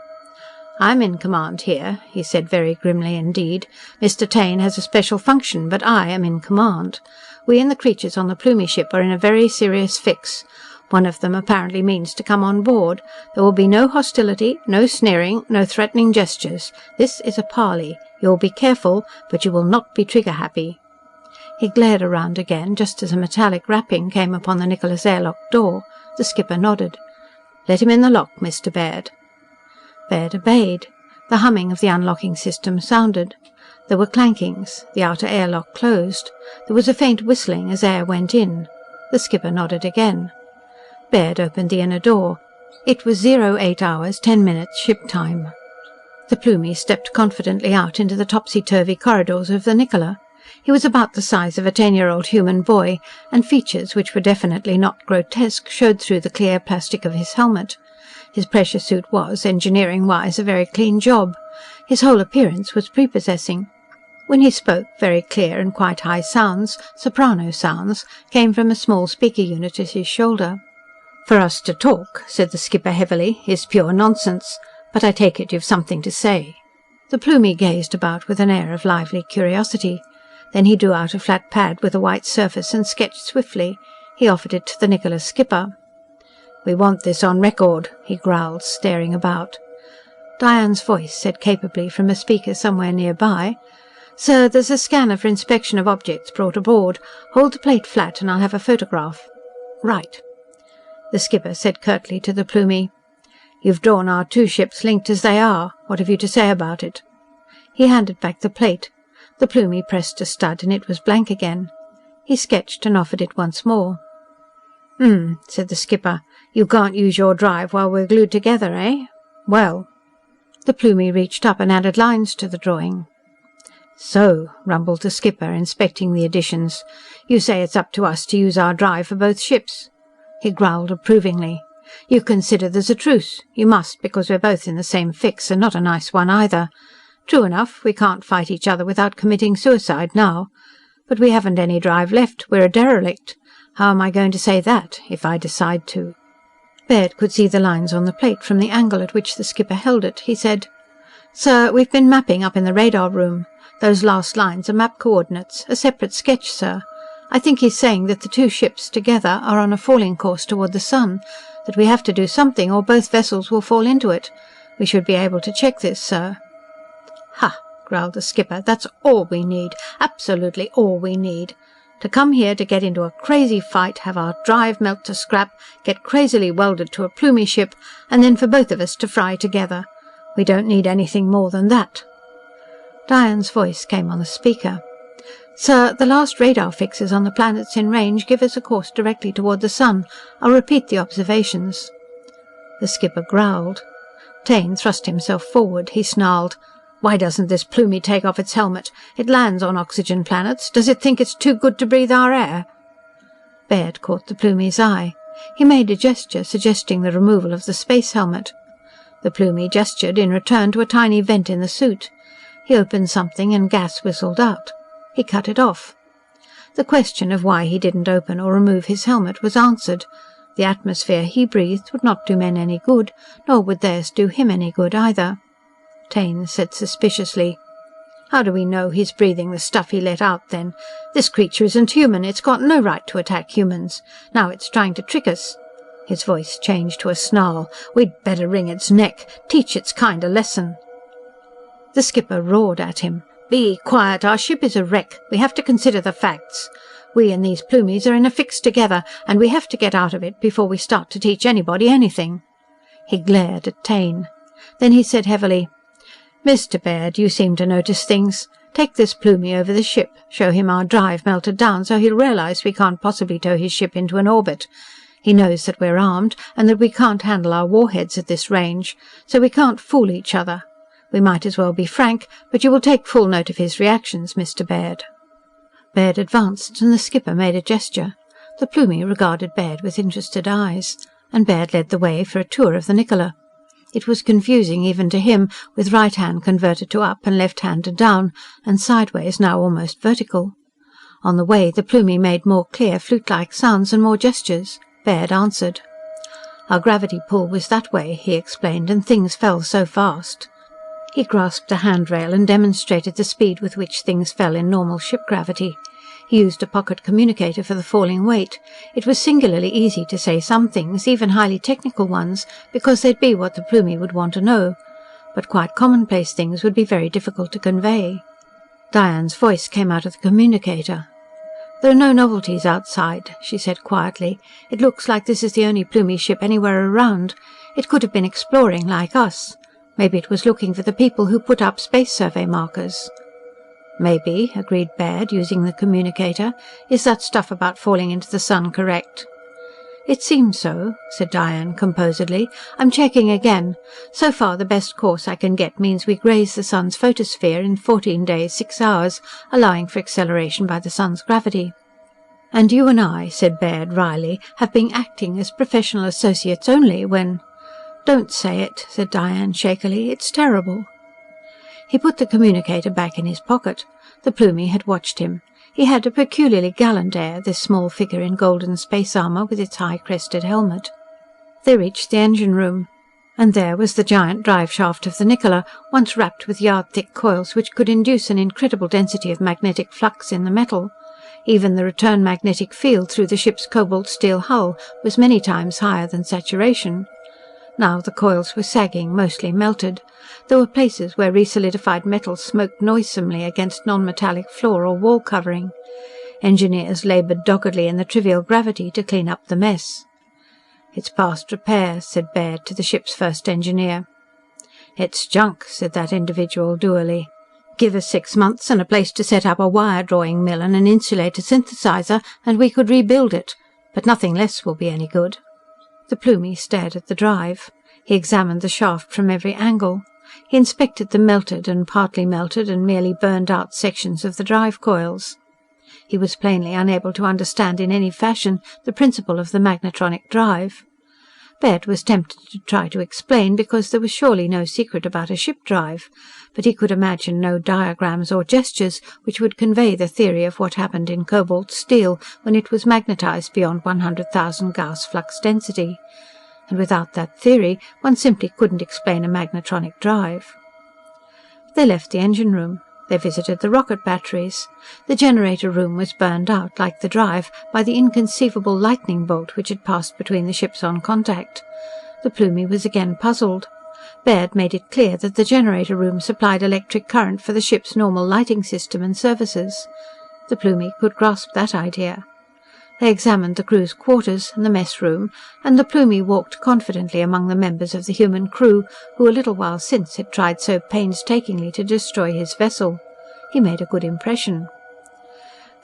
"I'm in command here," he said very grimly indeed. "Mr. Taine has a special function, but I am in command. We and the creatures on the Plumie ship are in a very serious fix. One of them apparently means to come on board. There will be no hostility, no sneering, no threatening gestures. This is a parley. You will be careful, but you will not be trigger-happy." He glared around again, just as a metallic rapping came upon the Nicholas airlock door. The skipper nodded. "Let him in the lock, Mr. Baird." Baird obeyed. The humming of the unlocking system sounded. There were clankings. The outer airlock closed. There was a faint whistling as air went in. The skipper nodded again. Baird opened the inner door. It was 08 hours, 10 minutes ship time. The Plumie stepped confidently out into the topsy-turvy corridors of the Nicola. He was about the size of a 10-year-old human boy, and features which were definitely not grotesque showed through the clear plastic of his helmet. His pressure suit was, engineering-wise, a very clean job. His whole appearance was prepossessing. When he spoke, very clear and quite high sounds, soprano sounds, came from a small speaker unit at his shoulder. "For us to talk," said the skipper heavily, "is pure nonsense. But I take it you've something to say." The Plumie gazed about with an air of lively curiosity. Then he drew out a flat pad with a white surface and sketched swiftly. He offered it to the Nicola's skipper. "We want this on record," he growled, staring about. Diane's voice said capably from a speaker somewhere nearby, "Sir, there's a scanner for inspection of objects brought aboard. Hold the plate flat and I'll have a photograph." "Right." The skipper said curtly to the Plumie, "You've drawn our two ships linked as they are. What have you to say about it?" He handed back the plate. The Plumie pressed a stud and it was blank again. He sketched and offered it once more. Said the skipper. "You can't use your drive while we're glued together, eh? Well." The Plumie reached up and added lines to the drawing. "So," rumbled the skipper, inspecting the additions, "you say it's up to us to use our drive for both ships." He growled approvingly. "You consider there's a truce. You must, because we're both in the same fix, and not a nice one either. True enough, we can't fight each other without committing suicide now. But we haven't any drive left. We're a derelict. How am I going to say that, if I decide to?" Baird could see the lines on the plate from the angle at which the skipper held it. He said, "Sir, we've been mapping up in the radar room. Those last lines are map coordinates. A separate sketch, sir. I think he's saying that the two ships, together, are on a falling course toward the sun. That we have to do something, or both vessels will fall into it. We should be able to check this, sir." "Ha!" growled the skipper. "That's all we need. Absolutely all we need. To come here to get into a crazy fight, have our drive melt to scrap, get crazily welded to a Plumie ship, and then for both of us to fry together. We don't need anything more than that." Diane's voice came on the speaker. "Sir, the last radar fixes on the planets in range give us a course directly toward the sun. I'll repeat the observations." The skipper growled. Taine thrust himself forward. He snarled, "Why doesn't this Plumie take off its helmet? It lands on oxygen planets. Does it think it's too good to breathe our air?" Baird caught the Plumie's eye. He made a gesture suggesting the removal of the space helmet. The Plumie gestured in return to a tiny vent in the suit. He opened something and gas whistled out. He cut it off. The question of why he didn't open or remove his helmet was answered. The atmosphere he breathed would not do men any good, nor would theirs do him any good either. Taine said suspiciously, "How do we know he's breathing the stuff he let out, then? This creature isn't human. It's got no right to attack humans. Now it's trying to trick us." His voice changed to a snarl. "We'd better wring its neck. Teach its kind a lesson." The skipper roared at him. "Be quiet. Our ship is a wreck. We have to consider the facts. We and these Plumies are in a fix together, and we have to get out of it before we start to teach anybody anything." He glared at Taine. Then he said heavily, "Mr. Baird, you seem to notice things. Take this Plumie over the ship. Show him our drive melted down so he'll realize we can't possibly tow his ship into an orbit. He knows that we're armed, and that we can't handle our warheads at this range, so we can't fool each other. We might as well be frank, but you will take full note of his reactions, Mr. Baird." Baird advanced, and the skipper made a gesture. The Plumie regarded Baird with interested eyes, and Baird led the way for a tour of the Nicola. It was confusing even to him, with right hand converted to up and left hand to down, and sideways now almost vertical. On the way the Plumie made more clear, flute-like sounds and more gestures. Baird answered. "Our gravity pull was that way," he explained, "and things fell so fast." He grasped a handrail and demonstrated the speed with which things fell in normal ship gravity. He used a pocket communicator for the falling weight. It was singularly easy to say some things, even highly technical ones, because they'd be what the Plumie would want to know. But quite commonplace things would be very difficult to convey. Diane's voice came out of the communicator. "There are no novelties outside," she said quietly. "It looks like this is the only Plumie ship anywhere around. It could have been exploring like us. Maybe it was looking for the people who put up space survey markers." "Maybe," agreed Baird, using the communicator. "Is that stuff about falling into the sun correct?" "It seems so," said Diane composedly. "I'm checking again. So far, the best course I can get means we graze the sun's photosphere in 14 days, 6 hours, allowing for acceleration by the sun's gravity." "And you and I," said Baird wryly, "have been acting as professional associates only when—" "Don't say it," said Diane shakily. "It's terrible." He put the communicator back in his pocket. The Plumie had watched him. He had a peculiarly gallant air, this small figure in golden space armour with its high-crested helmet. They reached the engine room. And there was the giant drive shaft of the Nicola, once wrapped with yard-thick coils which could induce an incredible density of magnetic flux in the metal. Even the return magnetic field through the ship's cobalt steel hull was many times higher than saturation. Now the coils were sagging, mostly melted. There were places where resolidified metal smoked noisomely against non-metallic floor or wall covering. Engineers laboured doggedly in the trivial gravity to clean up the mess. "It's past repair," said Baird to the ship's first engineer. "It's junk," said that individual dourly. "Give us 6 months and a place to set up a wire-drawing mill and an insulator synthesizer, and we could rebuild it. But nothing less will be any good." The Plumie stared at the drive. He examined the shaft from every angle. He inspected the melted and partly melted and merely burned-out sections of the drive coils. He was plainly unable to understand in any fashion the principle of the magnetronic drive. Baird was tempted to try to explain, because there was surely no secret about a ship drive, but he could imagine no diagrams or gestures which would convey the theory of what happened in cobalt steel when it was magnetized beyond 100,000 Gauss flux density. And without that theory, one simply couldn't explain a magnetronic drive. They left the engine room. They visited the rocket batteries. The generator room was burned out, like the drive, by the inconceivable lightning bolt which had passed between the ships on contact. The Plumie was again puzzled. Baird made it clear that the generator room supplied electric current for the ship's normal lighting system and services. The Plumie could grasp that idea. They examined the crew's quarters and the mess room, and the Plumie walked confidently among the members of the human crew who a little while since had tried so painstakingly to destroy his vessel. He made a good impression.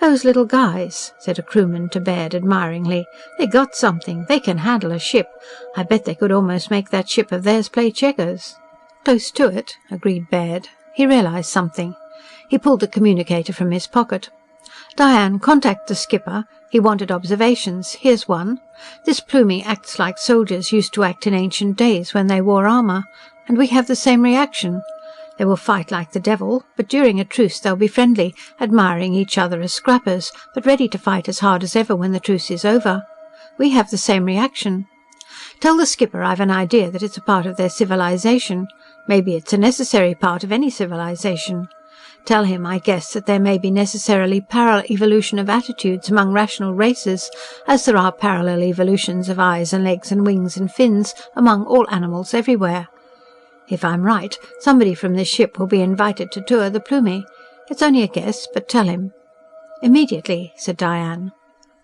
"Those little guys," said a crewman to Baird admiringly. "They got something. They can handle a ship. I bet they could almost make that ship of theirs play checkers." "Close to it," agreed Baird. He realized something. He pulled the communicator from his pocket. "Diane, contact the skipper. He wanted observations. Here's one. This Plumie acts like soldiers used to act in ancient days when they wore armour. And we have the same reaction. They will fight like the devil, but during a truce they'll be friendly, admiring each other as scrappers, but ready to fight as hard as ever when the truce is over. We have the same reaction. Tell the skipper I've an idea that it's a part of their civilization. Maybe it's a necessary part of any civilization. Tell him I guess that there may be necessarily parallel evolution of attitudes among rational races, as there are parallel evolutions of eyes and legs and wings and fins among all animals everywhere. If I'm right, somebody from this ship will be invited to tour the Plumie. It's only a guess, but tell him." "Immediately," said Diane.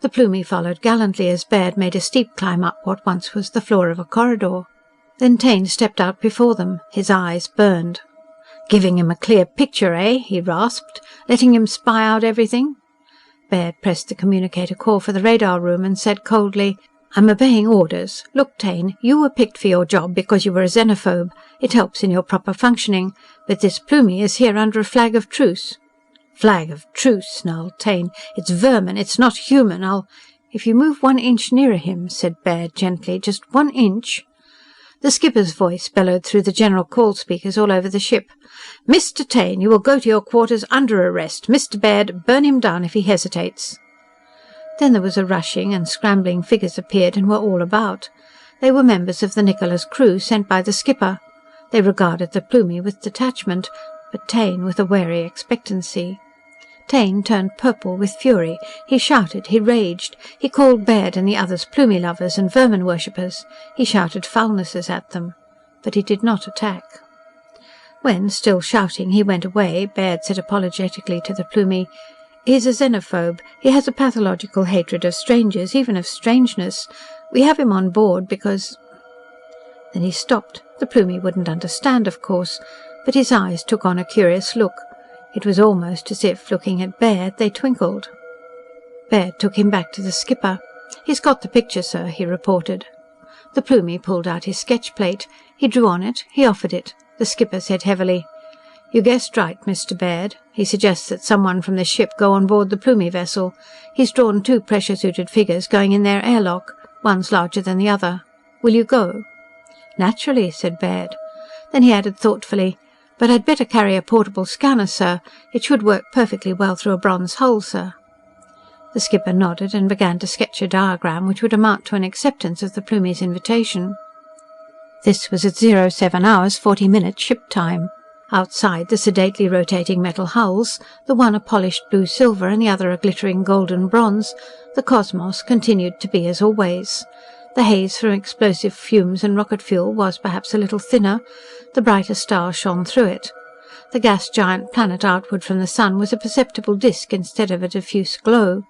The Plumie followed gallantly as Baird made a steep climb up what once was the floor of a corridor. Then Taine stepped out before them. His eyes burned. "Giving him a clear picture, eh?" he rasped. "Letting him spy out everything?" Baird pressed the communicator call for the radar room and said coldly, "I'm obeying orders. Look, Taine, you were picked for your job because you were a xenophobe. It helps in your proper functioning. But this Plumie is here under a flag of truce." "Flag of truce," snarled Taine. "It's vermin. It's not human. I'll—" "If you move 1 inch nearer him," said Baird gently, "just 1 inch." The skipper's voice bellowed through the general call speakers all over the ship. "Mr. Taine, you will go to your quarters under arrest. Mr. Baird, burn him down if he hesitates." Then there was a rushing, and scrambling figures appeared and were all about. They were members of the Nicola's crew, sent by the skipper. They regarded the Plumie with detachment, but Taine with a wary expectancy. Taine turned purple with fury. He shouted, he raged. He called Baird and the others Plumie lovers and vermin worshippers. He shouted foulnesses at them. But he did not attack. When, still shouting, he went away, Baird said apologetically to the Plumie, "He's a xenophobe. He has a pathological hatred of strangers, even of strangeness. We have him on board because—" Then he stopped. The Plumie wouldn't understand, of course, but his eyes took on a curious look. It was almost as if, looking at Baird, they twinkled. Baird took him back to the skipper. "He's got the picture, sir," he reported. The Plumie pulled out his sketch plate. He drew on it. He offered it. The skipper said heavily, "You guessed right, Mr. Baird. He suggests that someone from this ship go on board the Plumie vessel. He's drawn 2 pressure-suited figures going in their airlock. One's larger than the other. Will you go?" "Naturally," said Baird. Then he added thoughtfully, "But I'd better carry a portable scanner, sir. It should work perfectly well through a bronze hull, sir." The skipper nodded and began to sketch a diagram which would amount to an acceptance of the Plumie's invitation. This was at 07 hours 40 minutes ship time. Outside the sedately rotating metal hulls, the one a polished blue-silver and the other a glittering golden bronze, the cosmos continued to be as always. The haze from explosive fumes and rocket fuel was perhaps a little thinner. The brighter stars shone through it. The gas-giant planet outward from the sun was a perceptible disk instead of a diffuse glow.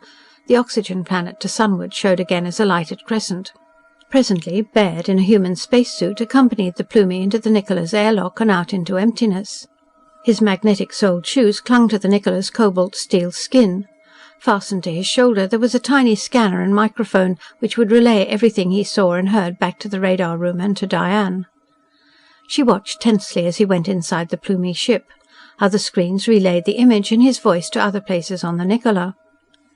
The oxygen planet to sunward showed again as a lighted crescent. Presently, Baird, in a human spacesuit, accompanied the Plumie into the Niccola's airlock and out into emptiness. His magnetic-soled shoes clung to the Niccola's cobalt steel skin. Fastened to his shoulder there was a tiny scanner and microphone which would relay everything he saw and heard back to the radar room and to Diane. She watched tensely as he went inside the Plumie ship. Other screens relayed the image and his voice to other places on the Nicola.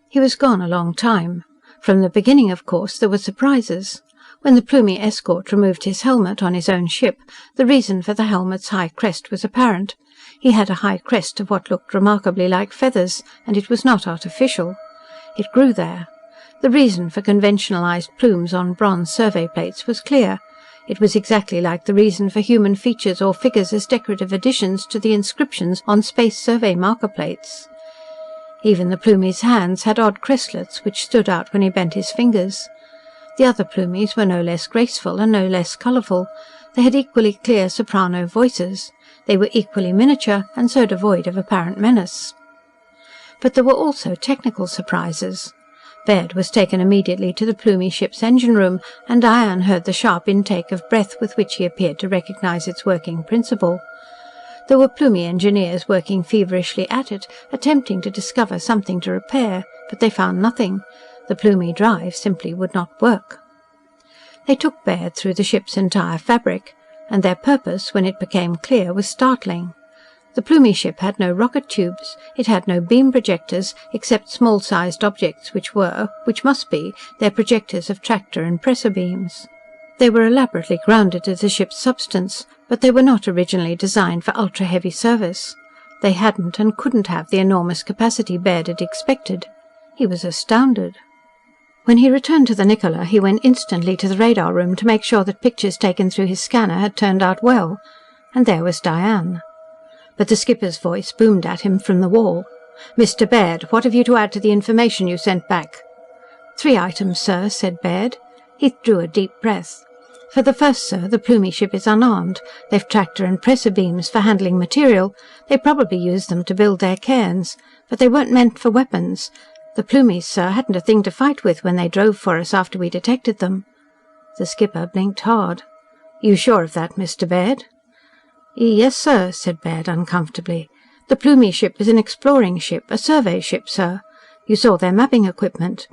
He was gone a long time. From the beginning, of course, there were surprises. When the Plumie escort removed his helmet on his own ship, the reason for the helmet's high crest was apparent. He had a high crest of what looked remarkably like feathers, and it was not artificial. It grew there. The reason for conventionalized plumes on bronze survey plates was clear. It was exactly like the reason for human features or figures as decorative additions to the inscriptions on space survey marker plates. Even the Plumie's hands had odd crestlets which stood out when he bent his fingers. The other Plumies were no less graceful and no less colourful. They had equally clear soprano voices. They were equally miniature and so devoid of apparent menace. But there were also technical surprises. Baird was taken immediately to the Plumie ship's engine room, and Diane heard the sharp intake of breath with which he appeared to recognise its working principle. There were Plumie engineers working feverishly at it, attempting to discover something to repair, but they found nothing. The Plumie drive simply would not work. They took Baird through the ship's entire fabric, and their purpose, when it became clear, was startling. The Plumie ship had no rocket tubes. It had no beam projectors, except small-sized objects which must be, their projectors of tractor and pressor beams. They were elaborately grounded to the ship's substance, but they were not originally designed for ultra-heavy service. They hadn't and couldn't have the enormous capacity Baird had expected. He was astounded. When he returned to the Nicola, he went instantly to the radar room to make sure that pictures taken through his scanner had turned out well. And there was Diane. But the skipper's voice boomed at him from the wall. "Mr. Baird, what have you to add to the information you sent back?" "3 items, sir," said Baird. He drew a deep breath. "For the first, sir, the Plumie ship is unarmed. They've tractor and pressor beams for handling material. They probably use them to build their cairns. But they weren't meant for weapons. The Plumies, sir, hadn't a thing to fight with when they drove for us after we detected them." The skipper blinked hard. "You sure of that, Mr. Baird?" "Yes, sir," said Baird uncomfortably. "The Plumie ship is an exploring ship, a survey ship, sir. You saw their mapping equipment.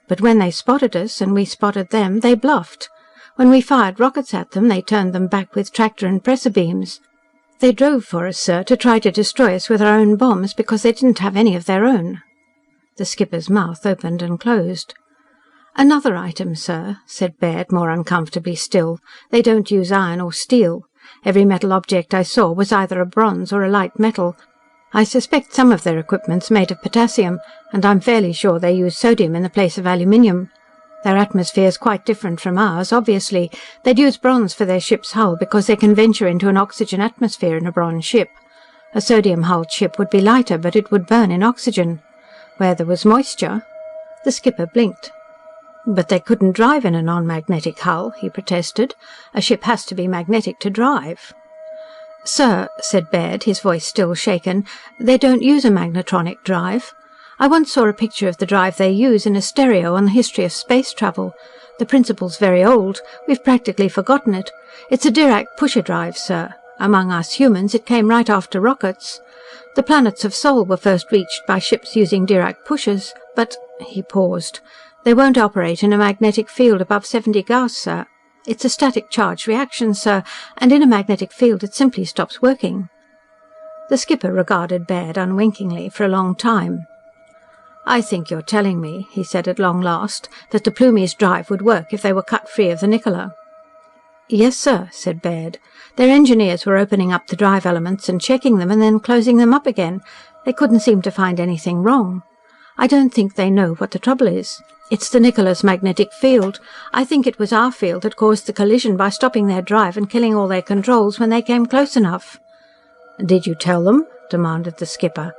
But when they spotted us, and we spotted them, they bluffed. When we fired rockets at them, they turned them back with tractor and pressor beams. They drove for us, sir, to try to destroy us with our own bombs because they didn't have any of their own." The skipper's mouth opened and closed. "Another item, sir," said Baird, more uncomfortably still. "They don't use iron or steel. Every metal object I saw was either a bronze or a light metal. I suspect some of their equipment's made of potassium, and I'm fairly sure they use sodium in the place of aluminium." Their atmosphere's quite different from ours, obviously. They'd use bronze for their ship's hull because they can venture into an oxygen atmosphere in a bronze ship. A sodium-hulled ship would be lighter, but it would burn in oxygen. Where there was moisture... The skipper blinked. "But they couldn't drive in a non-magnetic hull," he protested. "A ship has to be magnetic to drive." "Sir," said Baird, his voice still shaken, "they don't use a magnetronic drive. I once saw a picture of the drive they use in a stereo on the history of space travel. The principle's very old. We've practically forgotten it. It's a Dirac pusher drive, sir. Among us humans, it came right after rockets. The planets of Sol were first reached by ships using Dirac pushers, but..." He paused. "They won't operate in a magnetic field above 70 Gauss, sir. It's a static charge reaction, sir, and in a magnetic field it simply stops working." The skipper regarded Baird unwinkingly for a long time. "I think you're telling me," he said at long last, "that the Plumies' drive would work if they were cut free of the Nicola." "Yes, sir," said Baird. "Their engineers were opening up the drive elements and checking them and then closing them up again. They couldn't seem to find anything wrong. I don't think they know what the trouble is. It's the Nicola's magnetic field. I think it was our field that caused the collision by stopping their drive and killing all their controls when they came close enough." "Did you tell them?" demanded the skipper.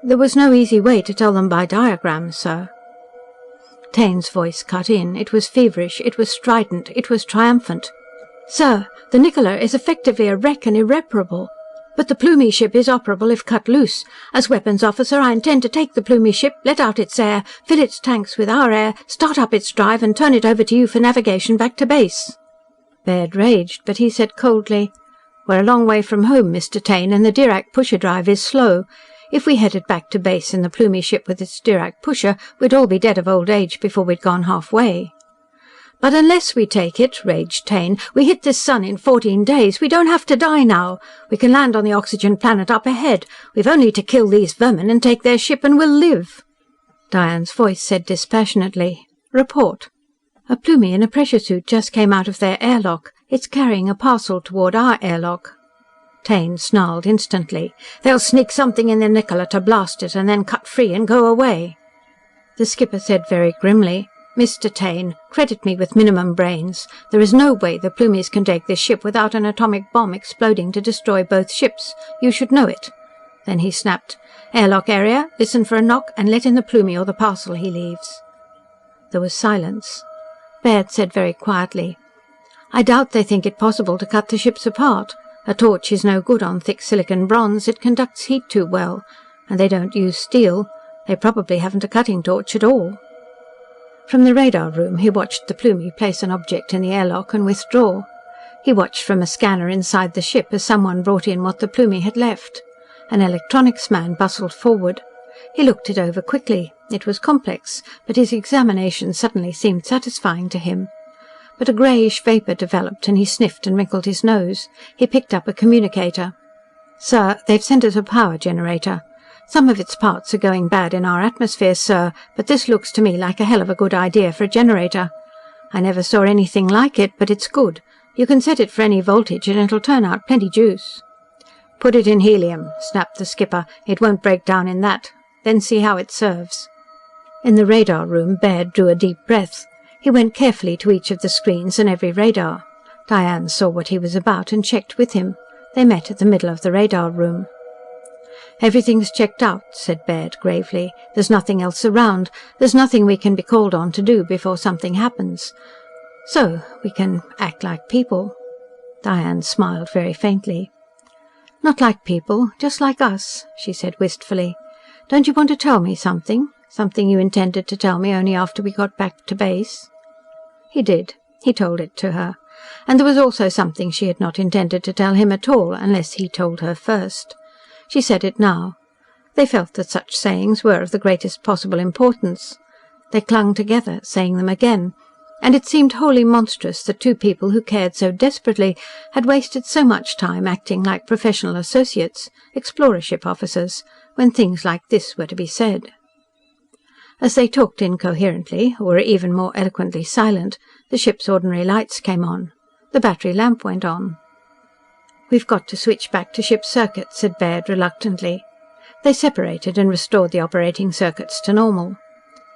"There was no easy way to tell them by diagrams, sir." Taine's voice cut in. It was feverish, it was strident, it was triumphant. "Sir, the Nicola is effectively a wreck and irreparable. But the Plumie ship is operable if cut loose. As weapons officer, I intend to take the Plumie ship, let out its air, fill its tanks with our air, start up its drive and turn it over to you for navigation back to base." Baird raged, but he said coldly, "We're a long way from home, Mr. Taine, and the Dirac pusher drive is slow. If we headed back to base in the Plumie ship with its Dirac pusher, we'd all be dead of old age before we'd gone halfway." "But unless we take it," raged Taine, "we hit this sun in 14 days. We don't have to die now. We can land on the oxygen planet up ahead. We've only to kill these vermin and take their ship and we'll live." Diane's voice said dispassionately, "Report." "A Plumie in a pressure suit just came out of their airlock. It's carrying a parcel toward our airlock." Taine snarled instantly. "They'll sneak something in the Nicola to blast it and then cut free and go away." The skipper said very grimly, "Mr. Taine, credit me with minimum brains. There is no way the Plumies can take this ship without an atomic bomb exploding to destroy both ships. You should know it." Then he snapped, "Airlock area, listen for a knock and let in the Plumie or the parcel he leaves." There was silence. Baird said very quietly, "I doubt they think it possible to cut the ships apart. A torch is no good on thick silicon bronze. It conducts heat too well. And they don't use steel. They probably haven't a cutting torch at all." From the radar room he watched the Plumie place an object in the airlock and withdraw. He watched from a scanner inside the ship as someone brought in what the Plumie had left. An electronics man bustled forward. He looked it over quickly. It was complex, but his examination suddenly seemed satisfying to him. But a greyish vapour developed and he sniffed and wrinkled his nose. He picked up a communicator. "Sir, they've sent us a power generator. Some of its parts are going bad in our atmosphere, sir, but this looks to me like a hell of a good idea for a generator. I never saw anything like it, but it's good. You can set it for any voltage and it'll turn out plenty juice." "Put it in helium," snapped the skipper. "It won't break down in that. Then see how it serves." In the radar room, Baird drew a deep breath. He went carefully to each of the screens and every radar. Diane saw what he was about and checked with him. They met at the middle of the radar room. "Everything's checked out," said Baird gravely. "There's nothing else around. There's nothing we can be called on to do before something happens. So, we can act like people." Diane smiled very faintly. "Not like people, just like us," she said wistfully. "Don't you want to tell me something? Something you intended to tell me only after we got back to base?" He did. He told it to her. And there was also something she had not intended to tell him at all, unless he told her first. She said it now. They felt that such sayings were of the greatest possible importance. They clung together, saying them again. And it seemed wholly monstrous that two people who cared so desperately had wasted so much time acting like professional associates, explorership officers, when things like this were to be said. As they talked incoherently, or were even more eloquently silent, the ship's ordinary lights came on. The battery lamp went on. "We've got to switch back to ship's circuit," said Baird reluctantly. They separated and restored the operating circuits to normal.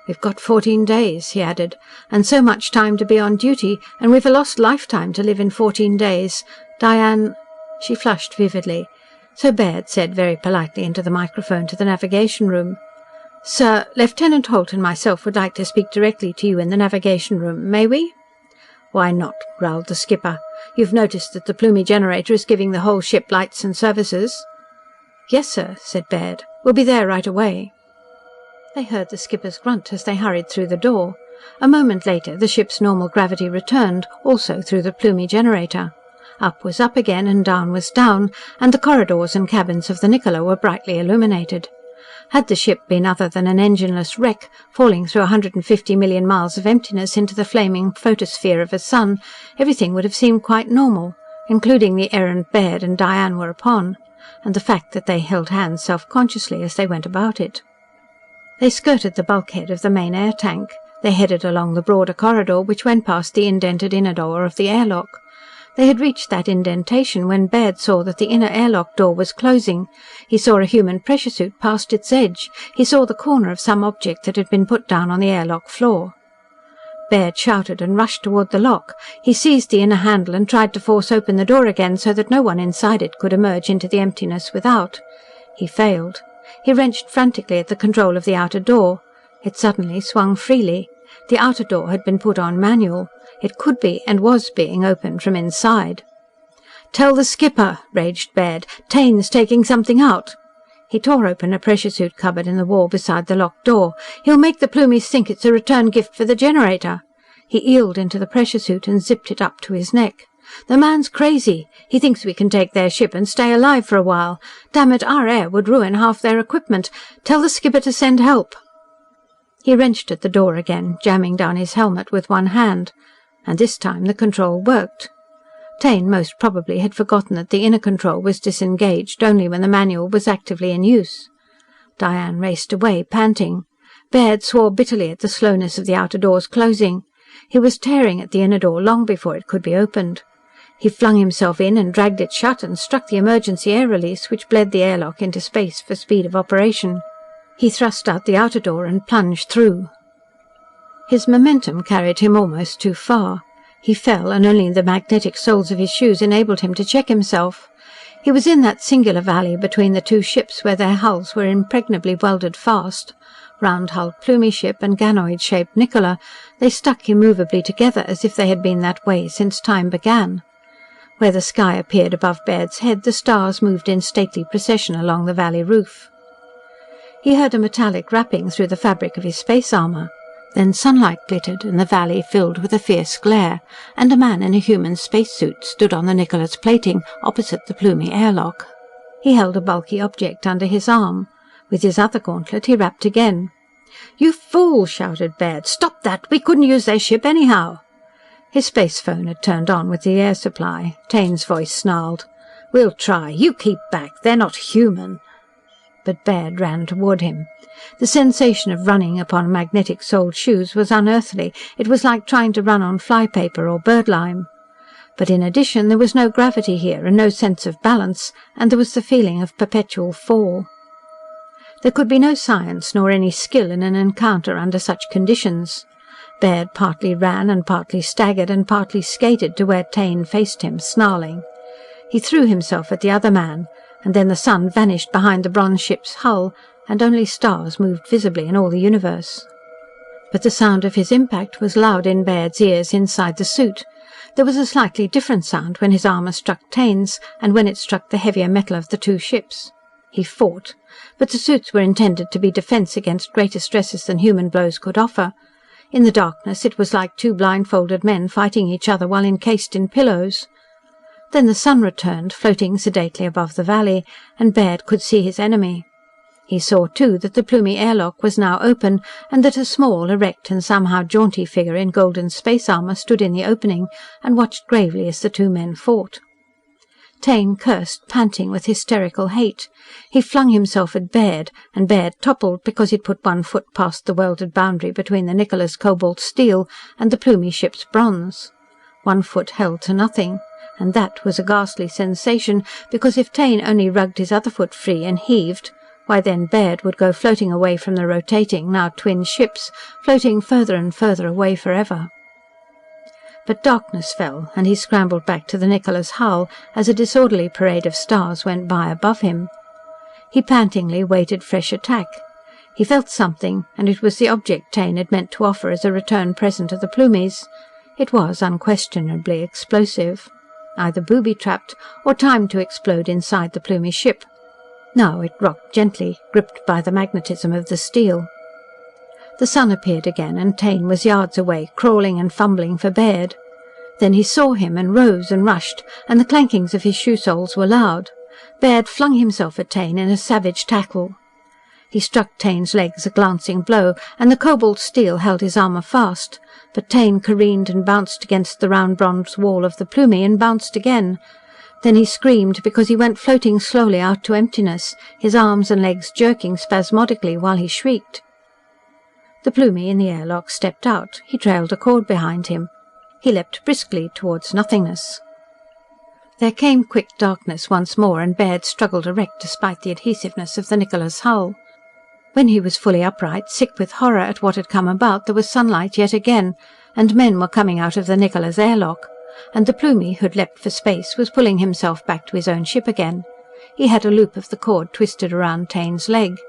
"We've got 14 days," he added, "and so much time to be on duty, and we've a lost lifetime to live in 14 days. Diane—" She flushed vividly. So Baird said very politely into the microphone to the navigation room: "Sir, Lieutenant Holt and myself would like to speak directly to you in the navigation room. May we?" "Why not?" growled the skipper. "You've noticed that the Plumie generator is giving the whole ship lights and services?" "Yes, sir," said Baird. "We'll be there right away." They heard the skipper's grunt as they hurried through the door. A moment later the ship's normal gravity returned, also through the Plumie generator. Up was up again and down was down, and the corridors and cabins of the Niccola were brightly illuminated. Had the ship been other than an engineless wreck, falling through 150 million miles of emptiness into the flaming photosphere of a sun, everything would have seemed quite normal, including the errand Baird and Diane were upon, and the fact that they held hands self-consciously as they went about it. They skirted the bulkhead of the main air tank. They headed along the broader corridor which went past the indented inner door of the airlock. They had reached that indentation when Baird saw that the inner airlock door was closing. He saw a human pressure suit past its edge. He saw the corner of some object that had been put down on the airlock floor. Baird shouted and rushed toward the lock. He seized the inner handle and tried to force open the door again so that no one inside it could emerge into the emptiness without. He failed. He wrenched frantically at the control of the outer door. It suddenly swung freely. The outer door had been put on manual. It could be, and was being, opened from inside. "Tell the skipper!" raged Baird. "Taine's taking something out." He tore open a pressure suit cupboard in the wall beside the locked door. "He'll make the Plumies think it's a return gift for the generator." He eeled into the pressure suit and zipped it up to his neck. "The man's crazy. He thinks we can take their ship and stay alive for a while. Damn it, our air would ruin half their equipment. Tell the skipper to send help." He wrenched at the door again, jamming down his helmet with one hand. And this time the control worked. Taine most probably had forgotten that the inner control was disengaged only when the manual was actively in use. Diane raced away, panting. Baird swore bitterly at the slowness of the outer door's closing. He was tearing at the inner door long before it could be opened. He flung himself in and dragged it shut and struck the emergency air release which bled the airlock into space for speed of operation. He thrust out the outer door and plunged through. His momentum carried him almost too far. He fell, and only the magnetic soles of his shoes enabled him to check himself. He was in that singular valley between the two ships where their hulls were impregnably welded fast. Round-hulled Plumie ship and ganoid-shaped Niccola, they stuck immovably together as if they had been that way since time began. Where the sky appeared above Baird's head, the stars moved in stately procession along the valley roof. He heard a metallic rapping through the fabric of his space armour. Then sunlight glittered, and the valley filled with a fierce glare, and a man in a human spacesuit stood on the Niccola's plating, opposite the Plumie airlock. He held a bulky object under his arm. With his other gauntlet he rapped again. "You fool!" shouted Baird. "Stop that! We couldn't use their ship anyhow!" His space phone had turned on with the air supply. Taine's voice snarled. "We'll try. You keep back. They're not human." But Baird ran toward him. The sensation of running upon magnetic-soled shoes was unearthly. It was like trying to run on flypaper or birdlime. But in addition there was no gravity here and no sense of balance, and there was the feeling of perpetual fall. There could be no science nor any skill in an encounter under such conditions. Baird partly ran and partly staggered and partly skated to where Taine faced him, snarling. He threw himself at the other man, and then the sun vanished behind the bronze ship's hull, and only stars moved visibly in all the universe. But the sound of his impact was loud in Baird's ears inside the suit. There was a slightly different sound when his armour struck Taine's, and when it struck the heavier metal of the two ships. He fought. But the suits were intended to be defence against greater stresses than human blows could offer. In the darkness it was like two blindfolded men fighting each other while encased in pillows. Then the sun returned, floating sedately above the valley, and Baird could see his enemy. He saw, too, that the Plumie airlock was now open, and that a small, erect and somehow jaunty figure in golden space armour stood in the opening and watched gravely as the two men fought. Taine cursed, panting with hysterical hate. He flung himself at Baird, and Baird toppled because he'd put one foot past the welded boundary between the Niccola's cobalt steel and the Plumie ship's bronze. One foot held to nothing, and that was a ghastly sensation, because if Taine only rugged his other foot free and heaved, Why then Baird would go floating away from the rotating, now twin ships, floating further and further away forever. But darkness fell, and he scrambled back to the Nicola's hull as a disorderly parade of stars went by above him. He pantingly waited fresh attack. He felt something, and it was the object Taine had meant to offer as a return present to the Plumies. It was unquestionably explosive. Either booby-trapped, or timed to explode inside the Plumie ship. Now it rocked gently, gripped by the magnetism of the steel. The sun appeared again, and Taine was yards away, crawling and fumbling for Baird. Then he saw him, and rose and rushed, and the clankings of his shoe soles were loud. Baird flung himself at Taine in a savage tackle. He struck Taine's legs a glancing blow, and the cobalt steel held his armour fast. But Taine careened and bounced against the round bronze wall of the Plumie, and bounced again. Then he screamed, because he went floating slowly out to emptiness, his arms and legs jerking spasmodically while he shrieked. The Plumie in the airlock stepped out. He trailed a cord behind him. He leapt briskly towards nothingness. There came quick darkness once more, and Baird struggled erect despite the adhesiveness of the Nicola's hull. When he was fully upright, sick with horror at what had come about, there was sunlight yet again, and men were coming out of the Nicola's airlock, and the Plumie, who'd leapt for space, was pulling himself back to his own ship again. He had a loop of the cord twisted around Taine's leg.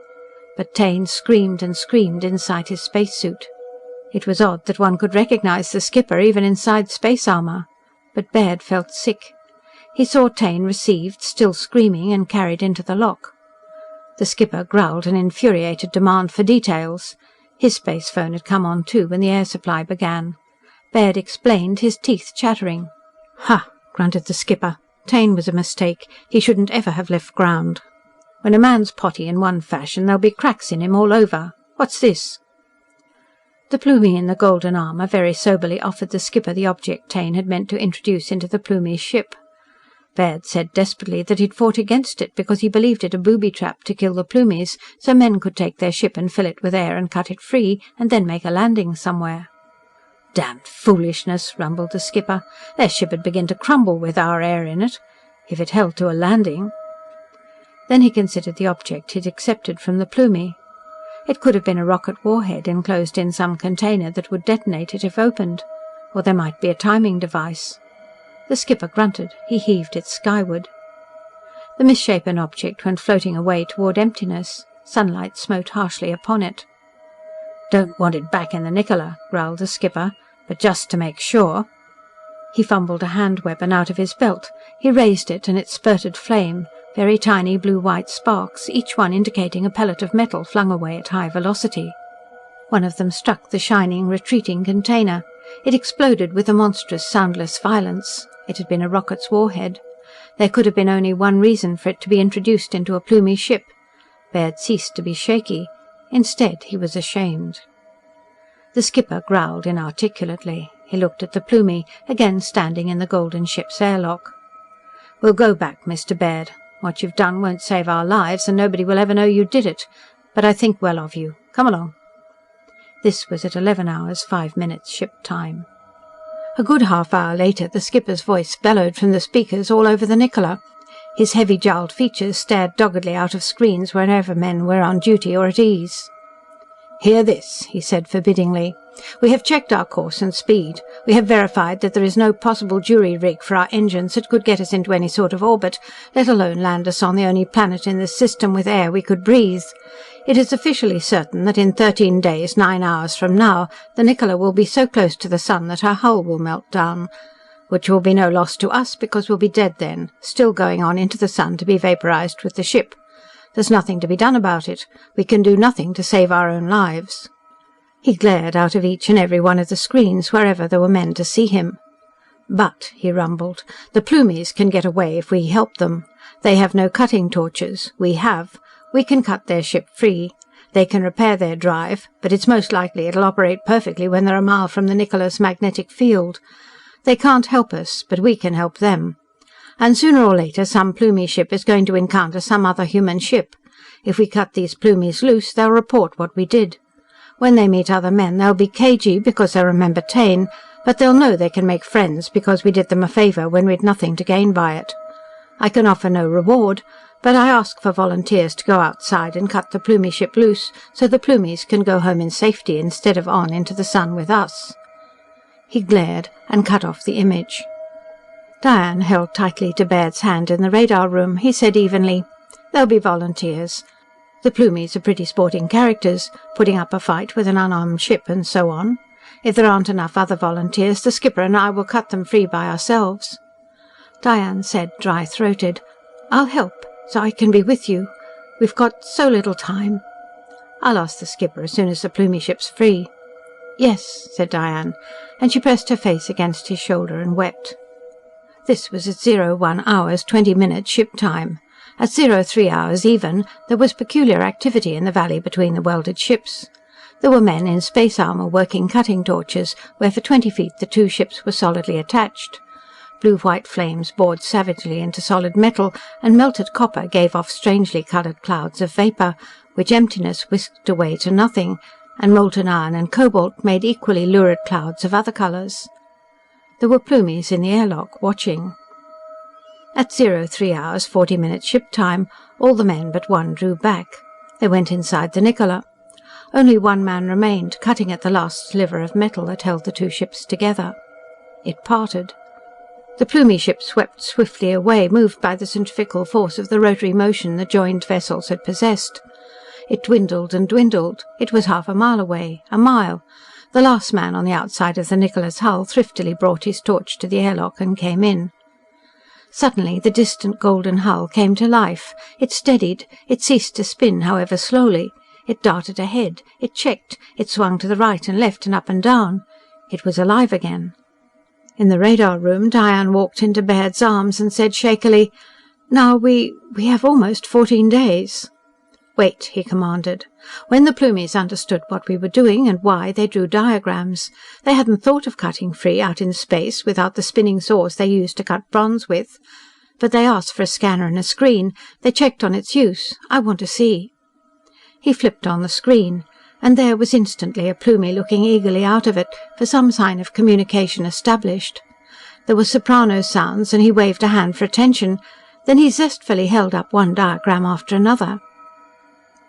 But Taine screamed and screamed inside his spacesuit. It was odd that one could recognise the skipper even inside space armour. But Baird felt sick. He saw Taine received, still screaming, and carried into the lock. The skipper growled an infuriated demand for details. His space phone had come on too when the air supply began. Baird explained, his teeth chattering. "Ha!" grunted the skipper. "Taine was a mistake. He shouldn't ever have left ground. When a man's potty in one fashion, there'll be cracks in him all over. What's this?" The Plumie in the golden armour very soberly offered the skipper the object Taine had meant to introduce into the Plumie's ship. Baird said desperately that he'd fought against it because he believed it a booby-trap to kill the Plumies, so men could take their ship and fill it with air and cut it free, and then make a landing somewhere. "Damned foolishness," rumbled the skipper. "Their ship'd begin to crumble with our air in it, if it held to a landing." Then he considered the object he'd accepted from the Plumie. It could have been a rocket warhead enclosed in some container that would detonate it if opened. Or there might be a timing device. The skipper grunted. He heaved it skyward. The misshapen object went floating away toward emptiness. Sunlight smote harshly upon it. "Don't want it back in the Nicola," growled the skipper. "But just to make sure." He fumbled a hand weapon out of his belt. He raised it, and it spurted flame, very tiny blue-white sparks, each one indicating a pellet of metal flung away at high velocity. One of them struck the shining, retreating container. It exploded with a monstrous, soundless violence. It had been a rocket's warhead. There could have been only one reason for it to be introduced into a Plumie ship. Baird ceased to be shaky. Instead, he was ashamed. The skipper growled inarticulately. He looked at the Plumie, again standing in the golden ship's airlock. "We'll go back, Mr. Baird. What you've done won't save our lives, and nobody will ever know you did it. But I think well of you. Come along." This was at 11 hours 5 minutes ship time. A good half-hour later, the skipper's voice bellowed from the speakers all over the Nicola. His heavy-jowled features stared doggedly out of screens wherever men were on duty or at ease. "Hear this," he said forbiddingly. "We have checked our course and speed. We have verified that there is no possible jury rig for our engines that could get us into any sort of orbit, let alone land us on the only planet in this system with air we could breathe. It is officially certain that in 13 days, 9 hours from now, the Nicola will be so close to the sun that her hull will melt down. Which will be no loss to us, because we'll be dead then, still going on into the sun to be vaporized with the ship. There's nothing to be done about it. We can do nothing to save our own lives." He glared out of each and every one of the screens wherever there were men to see him. "But," he rumbled, "the Plumies can get away if we help them. They have no cutting torches. We have. We can cut their ship free. They can repair their drive, but it's most likely it'll operate perfectly when they're a mile from the Nicola's magnetic field. They can't help us, but we can help them. And sooner or later some Plumie ship is going to encounter some other human ship. If we cut these Plumies loose, they'll report what we did. When they meet other men, they'll be cagey because they'll remember Taine, but they'll know they can make friends because we did them a favour when we'd nothing to gain by it. I can offer no reward, But I ask for volunteers to go outside and cut the Plumie ship loose, so the Plumies can go home in safety instead of on into the sun with us." He glared and cut off the image. Diane held tightly to Baird's hand in the radar room. He said evenly, "There'll be volunteers. The Plumies are pretty sporting characters, putting up a fight with an unarmed ship and so on. If there aren't enough other volunteers, the skipper and I will cut them free by ourselves." Diane said, dry-throated, "I'll help, so I can be with you. We've got so little time." "I'll ask the skipper as soon as the Plumie ship's free." "Yes," said Diane, and she pressed her face against his shoulder and wept. This was at 01 hours 20 minutes ship time. At 03 hours even, there was peculiar activity in the valley between the welded ships. There were men in space armour working cutting torches, where for 20 feet the two ships were solidly attached. Blue-white flames bored savagely into solid metal, and melted copper gave off strangely coloured clouds of vapour, which emptiness whisked away to nothing, and molten iron and cobalt made equally lurid clouds of other colours. There were Plumies in the airlock, watching. At 03 hours 40 minutes ship time, all the men but one drew back. They went inside the Nicola. Only one man remained, cutting at the last sliver of metal that held the two ships together. It parted. The Plumie ship swept swiftly away, moved by the centrifugal force of the rotary motion the joined vessels had possessed. It dwindled and dwindled. It was half a mile away. A mile. The last man on the outside of the Nicola's hull thriftily brought his torch to the airlock and came in. Suddenly the distant golden hull came to life. It steadied. It ceased to spin, however slowly. It darted ahead. It checked. It swung to the right and left and up and down. It was alive again. In the radar room, Diane walked into Baird's arms and said shakily, "Now we have almost 14 days." "Wait," he commanded. When the Plumies understood what we were doing and why, they drew diagrams. They hadn't thought of cutting free out in space without the spinning saws they used to cut bronze with. But they asked for a scanner and a screen. They checked on its use. I want to see. He flipped on the screen, and there was instantly a Plumie looking eagerly out of it for some sign of communication established. There were soprano sounds, and he waved a hand for attention. Then he zestfully held up one diagram after another.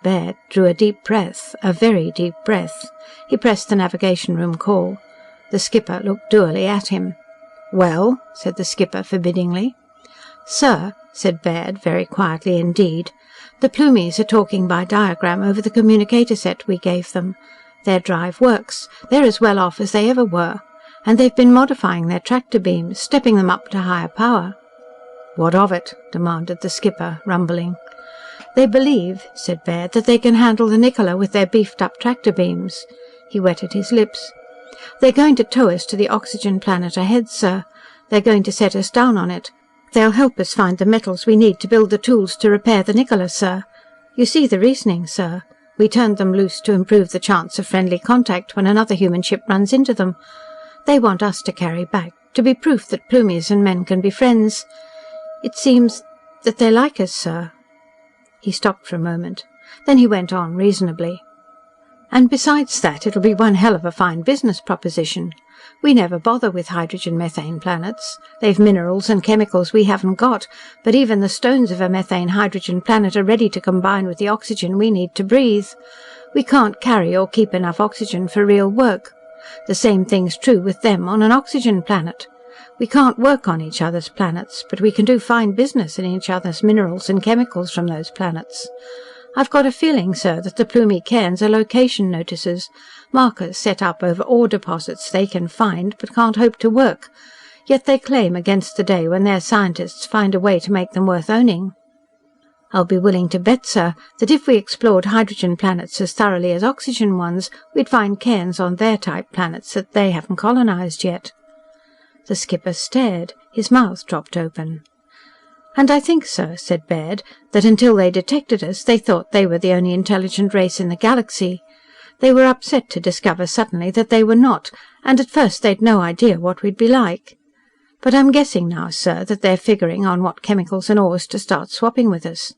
Baird drew a deep breath, a very deep breath. He pressed the navigation room call. The skipper looked dourly at him. "Well?" said the skipper forbiddingly. "Sir," said Baird, very quietly indeed, "the Plumies are talking by diagram over the communicator set we gave them. Their drive works. They're as well off as they ever were. And they've been modifying their tractor beams, stepping them up to higher power." "What of it?" demanded the skipper, rumbling. "They believe," said Baird, "that they can handle the Nicola with their beefed-up tractor beams." He wetted his lips. "They're going to tow us to the oxygen planet ahead, sir. They're going to set us down on it. They'll help us find the metals we need to build the tools to repair the Nicola, sir. You see the reasoning, sir. We turned them loose to improve the chance of friendly contact when another human ship runs into them. They want us to carry back, to be proof that Plumies and men can be friends. It seems that they like us, sir." He stopped for a moment. Then he went on reasonably. "And besides that, it'll be one hell of a fine business proposition. We never bother with hydrogen-methane planets. They've minerals and chemicals we haven't got, but even the stones of a methane-hydrogen planet are ready to combine with the oxygen we need to breathe. We can't carry or keep enough oxygen for real work. The same thing's true with them on an oxygen planet. We can't work on each other's planets, but we can do fine business in each other's minerals and chemicals from those planets. I've got a feeling, sir, that the Plumie cairns are location notices, markers set up over ore deposits they can find but can't hope to work. Yet they claim against the day when their scientists find a way to make them worth owning. I'll be willing to bet, sir, that if we explored hydrogen planets as thoroughly as oxygen ones, we'd find cairns on their type planets that they haven't colonized yet." The skipper stared. His mouth dropped open. "And I think, sir," said Baird, "that until they detected us, they thought they were the only intelligent race in the galaxy. They were upset to discover suddenly that they were not, and at first they'd no idea what we'd be like. But I'm guessing now, sir, that they're figuring on what chemicals and ores to start swapping with us."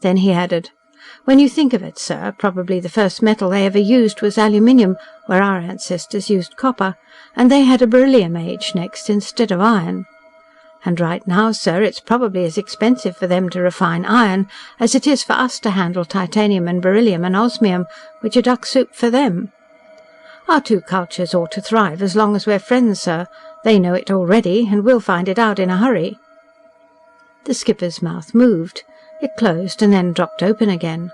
Then he added, "When you think of it, sir, probably the first metal they ever used was aluminium, where our ancestors used copper, and they had a beryllium age next instead of iron. And right now, sir, it's probably as expensive for them to refine iron as it is for us to handle titanium and beryllium and osmium, which are duck soup for them. Our two cultures ought to thrive as long as we're friends, sir. They know it already, and we'll find it out in a hurry." The skipper's mouth moved. It closed and then dropped open again.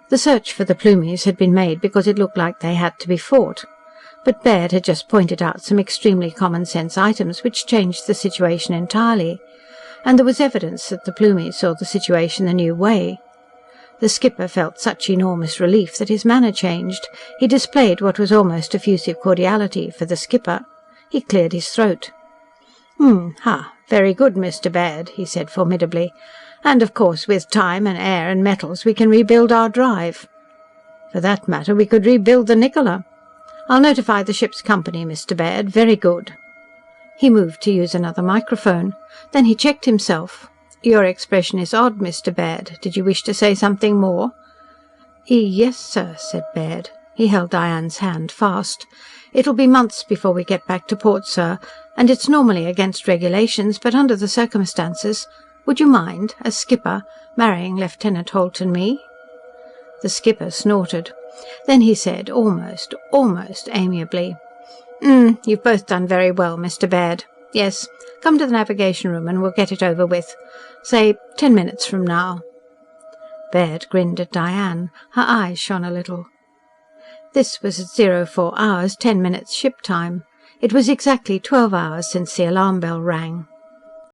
The search for the Plumies had been made because it looked like they had to be fought. But Baird had just pointed out some extremely common-sense items which changed the situation entirely. And there was evidence that the Plumies saw the situation the new way. The skipper felt such enormous relief that his manner changed. He displayed what was almost effusive cordiality for the skipper. He cleared his throat. Very good, Mr. Baird," he said formidably. "And of course with time and air and metals we can rebuild our drive. For that matter we could rebuild the Nicola. I'll notify the ship's company, Mr. Baird. Very good." He moved to use another microphone. Then he checked himself. "Your expression is odd, Mr. Baird. Did you wish to say something more?" "Yes, sir," said Baird. He held Diane's hand fast. "It'll be months before we get back to port, sir, and it's normally against regulations, but under the circumstances, would you mind, as skipper, marrying Lieutenant Holt and me?" The skipper snorted. Then he said, almost amiably, "You've both done very well, Mr. Baird. Yes, come to the navigation room and we'll get it over with. Say 10 minutes from now." Baird grinned at Diane. Her eyes shone a little. This was at 04 hours 10 minutes ship time. It was exactly 12 hours since the alarm bell rang.